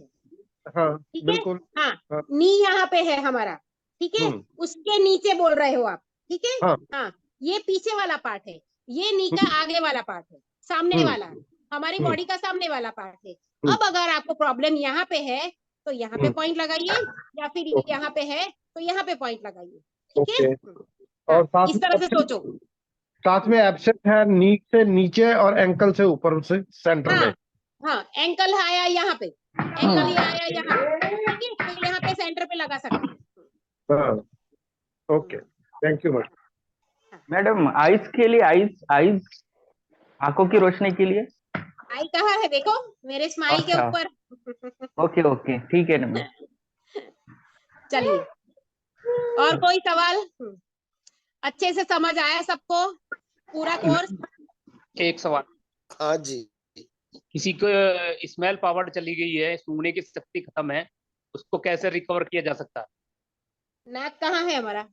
हाँ ठीक है। बिल्कुल। हाँ हाँ, नी यहाँ पे है हमारा, ठीक है, उसके नीचे बोल रहे हो आप, ठीक है। हाँ, हाँ ये पीछे वाला पार्ट है, ये नी का आगे वाला पार्ट है, सामने वाला, हमारी हम्म, बॉडी का सामने वाला पार्ट है। हम्म, अब अगर आपको प्रॉब्लम यहाँ पे है तो यहाँ पे हम्म, पॉइंट लगाइए, या फिर ओके यहाँ पे है तो यहाँ पे पॉइंट लगाइए, ठीक है। ओके। हाँ और साथ इस में तरह से सोचो। साथ में एब्सेस है नी से नीचे और एंकल से ऊपर से सेंटर हाँ में। हाँ एंकल आया यहाँ पे, एंकल ये आया यहाँ पे, ठीक है, तो यहाँ पे सेंटर पे लगा सकते हैं। हाँ okay, thank you madam. Madam eyes के लिए, आइज आइज आंखों की रोशनी के लिए। आई कहाँ है देखो, मेरे स्माइल के अच्छा, ऊपर। ओके ओके, ठीक है ना मैम। चलिए, और कोई सवाल? अच्छे से समझ आया सबको पूरा कोर्स? एक सवाल, हाँ जी। किसी को स्मेल पावर चली गई है, सूंघने की शक्ति खत्म है, उसको कैसे रिकवर किया जा सकता है? नाक कहाँ है हमारा?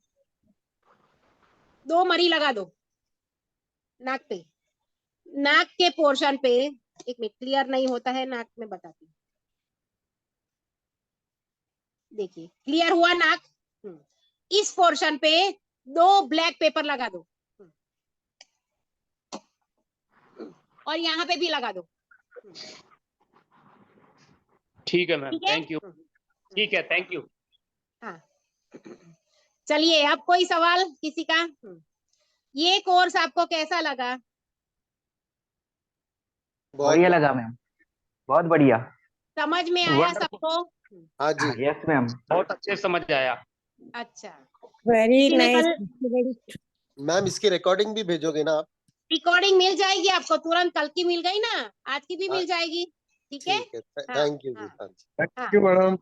2 मरी लगा दो नाक पे, नाक के पोर्शन पे। एक मिनट, क्लियर नहीं होता है नाक में, बताती हूँ। देखिए क्लियर हुआ नाक? इस पोर्शन पे 2 ब्लैक पेपर लगा दो, और यहाँ पे भी लगा दो, ठीक है मैम, ठीक है। Thank you. ठीक है, थैंक यू। हाँ चलिए, अब कोई सवाल किसी का? ये कोर्स आपको कैसा लगा? बहुत बढ़िया लगा मैम, बहुत बढ़िया। समझ में आया वंडरफुल, सबको? हाँ जी। Yes ma'am. बहुत अच्छे से समझ आया। अच्छा, वेरी किसी ने नाइस। कल मैम इसकी रिकॉर्डिंग भी भेजोगे ना आप? रिकॉर्डिंग मिल जाएगी आपको तुरंत, कल की मिल गई ना, आज की भी हाँ, मिल जाएगी, ठीक है। ठीक है, हाँ थैंक यू जी। हाँ हाँ जी। हाँ थैंक यू मैडम।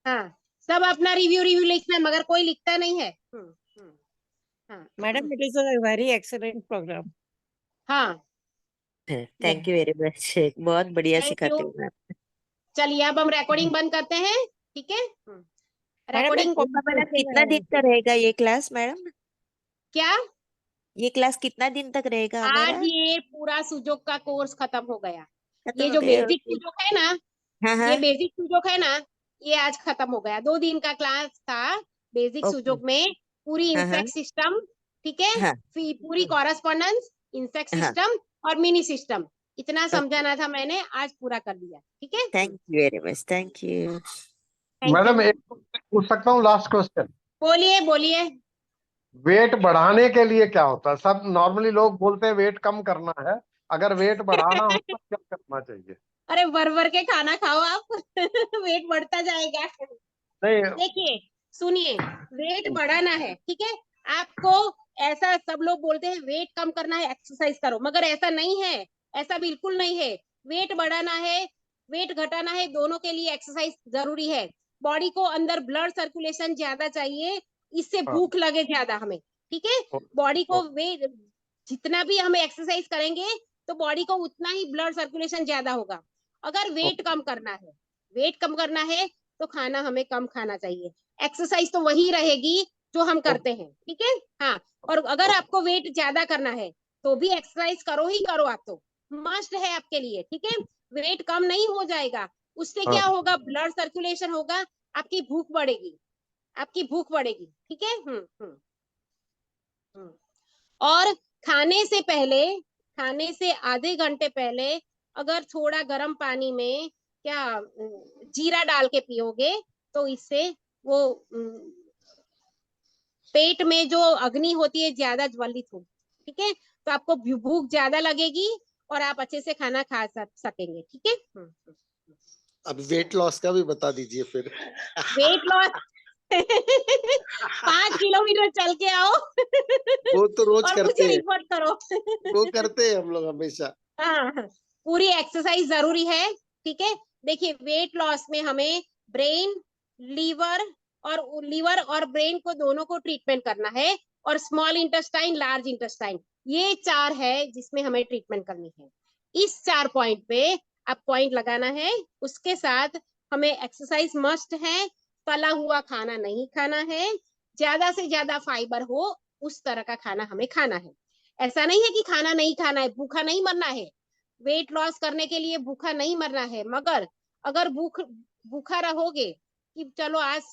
हाँ, सब अपना रिव्यू रिव्यू लिखना है, मगर कोई लिखता नहीं है। हाँ madam, it is a very excellent programme. हाँ थैंक यू वेरी मच, बहुत बढ़िया थैंक सिखाते यू। हो मैम। चलिए अब हम रिकॉर्डिंग बंद करते हैं, ठीक है। मैडम, रिकॉर्डिंग मेरा कितना दिन का रहेगा ये क्लास मैडम? क्या? ये क्लास कितना दिन तक रहेगा आज हमारा? ये पूरा सुजोक का कोर्स खत्म हो गया। खत्म ये हो जो गया? Basic okay. सुजोक है ना, हाँ ये हाँ, बेसिक सुजोक है ना, ये आज खत्म हो गया। 2 दिन का क्लास था बेसिक ओके। सुजोक में, पूरी हाँ हाँ इंसेक्ट सिस्टम, ठीक है, हाँ फिर पूरी कॉरेस्पॉन्डेंस, इंसेक्ट हाँ। सिस्टम और मिनी सिस्टम, इतना ओके, समझाना था मैंने, आज पूरा कर दिया, ठीक है। Thank you very much, thank you. Thank madam you. एक पूछ सकता हूँ लास्ट क्वेश्चन? बोलिए बोलिए। वेट बढ़ाने के लिए क्या होता है? सब नॉर्मली लोग बोलते हैं वेट कम करना है, अगर वेट बढ़ाना हो तो क्या करना चाहिए? अरे भर भर के खाना खाओ आप, वेट बढ़ता जाएगा। नहीं। देखिए सुनिए, वेट बढ़ाना है, ठीक है, आपको ऐसा सब लोग बोलते हैं वेट कम करना है एक्सरसाइज करो, मगर ऐसा नहीं है, ऐसा बिल्कुल नहीं है। वेट बढ़ाना है, वेट घटाना है, दोनों के लिए एक्सरसाइज जरूरी है। बॉडी को अंदर ब्लड सर्कुलेशन ज्यादा चाहिए, इससे हाँ। भूख लगे ज्यादा हमें, ठीक है। ओ- बॉडी को ओ- वेट, जितना भी हमें एक्सरसाइज करेंगे तो बॉडी को उतना ही ब्लड सर्कुलेशन ज्यादा होगा। अगर वेट कम करना है, वेट कम करना है तो खाना हमें कम खाना चाहिए। एक्सरसाइज तो वही रहेगी जो हम करते हैं, ठीक है। हाँ, और अगर आपको वेट ज्यादा करना है तो भी एक्सरसाइज करो ही करो, आप तो मस्ट है आपके लिए, ठीक है। वेट कम नहीं हो जाएगा, उससे हाँ। क्या होगा, ब्लड सर्कुलेशन होगा, आपकी भूख बढ़ेगी, आपकी भूख बढ़ेगी, ठीक है। हम्म। और खाने से पहले, खाने से आधे घंटे पहले अगर थोड़ा गर्म पानी में क्या जीरा डाल के पियोगे तो इससे वो पेट में जो अग्नि होती है ज्यादा ज्वलित होगी, ठीक है। तो आपको भूख ज्यादा लगेगी और आप अच्छे से खाना खा सकेंगे, ठीक है। अब वेट लॉस का भी बता दीजिए फिर। वेट लॉस 5 किलोमीटर चल के आओ वो तो रोज और करते मुझे हैं, रिपोर्ट करो वो करते हैं हम लोग हमेशा। हाँ, पूरी एक्सरसाइज जरूरी है, ठीक है। देखिए वेट लॉस में हमें ब्रेन, लीवर और ब्रेन को दोनों को ट्रीटमेंट करना है, और स्मॉल इंटेस्टाइन, लार्ज इंटेस्टाइन, ये 4 है जिसमें हमें ट्रीटमेंट करनी है। इस 4 पॉइंट पे आप पॉइंट लगाना है। उसके साथ हमें एक्सरसाइज मस्ट है, तला हुआ खाना नहीं खाना है, ज्यादा से ज्यादा फाइबर हो उस तरह का खाना हमें खाना है। ऐसा नहीं है कि खाना नहीं खाना है, भूखा नहीं मरना है। वेट लॉस करने के लिए भूखा नहीं मरना है, मगर अगर भूखा रहोगे कि चलो आज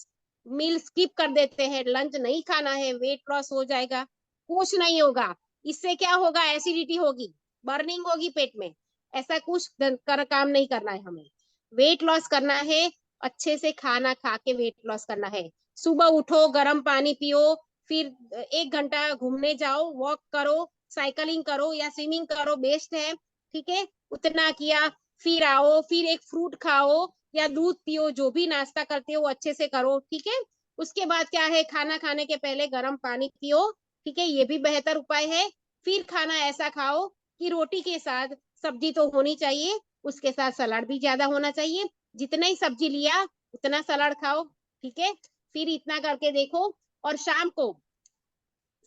मील स्किप कर देते हैं, लंच नहीं खाना है, वेट लॉस हो जाएगा, कुछ नहीं होगा। इससे क्या होगा, एसिडिटी होगी, बर्निंग होगी पेट में। ऐसा कुछ काम नहीं करना है हमें। वेट लॉस करना है, अच्छे से खाना खा के वेट लॉस करना है। सुबह उठो, गर्म पानी पियो, फिर 1 घंटा घूमने जाओ, वॉक करो, साइकिलिंग करो या स्विमिंग करो, बेस्ट है, ठीक है। उतना किया, फिर आओ, फिर एक फ्रूट खाओ या दूध पियो, जो भी नाश्ता करते हो वो अच्छे से करो, ठीक है। उसके बाद क्या है, खाना खाने के पहले गर्म पानी पियो, ठीक है, ये भी बेहतर उपाय है। फिर खाना ऐसा खाओ कि रोटी के साथ सब्जी तो होनी चाहिए, उसके साथ सलाद भी ज्यादा होना चाहिए। जितना ही सब्जी लिया उतना सलाद खाओ, ठीक है। फिर इतना करके देखो, और शाम को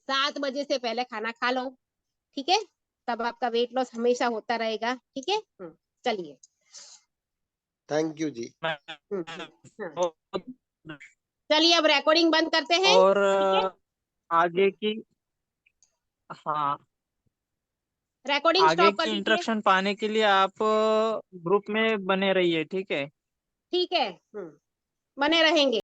7 बजे से पहले खाना खा लो, ठीक है। तब आपका वेट लॉस हमेशा होता रहेगा, ठीक है। चलिए। थैंक यू जी। हाँ। चलिए अब रिकॉर्डिंग बंद करते हैं, और ठीक है। आगे की, हाँ, रिकॉर्डिंग आगे स्टॉप कर की दीजिए, इंस्ट्रक्शन पाने के लिए आप ग्रुप में बने रहिए, ठीक है। ठीक है। बने रहेंगे।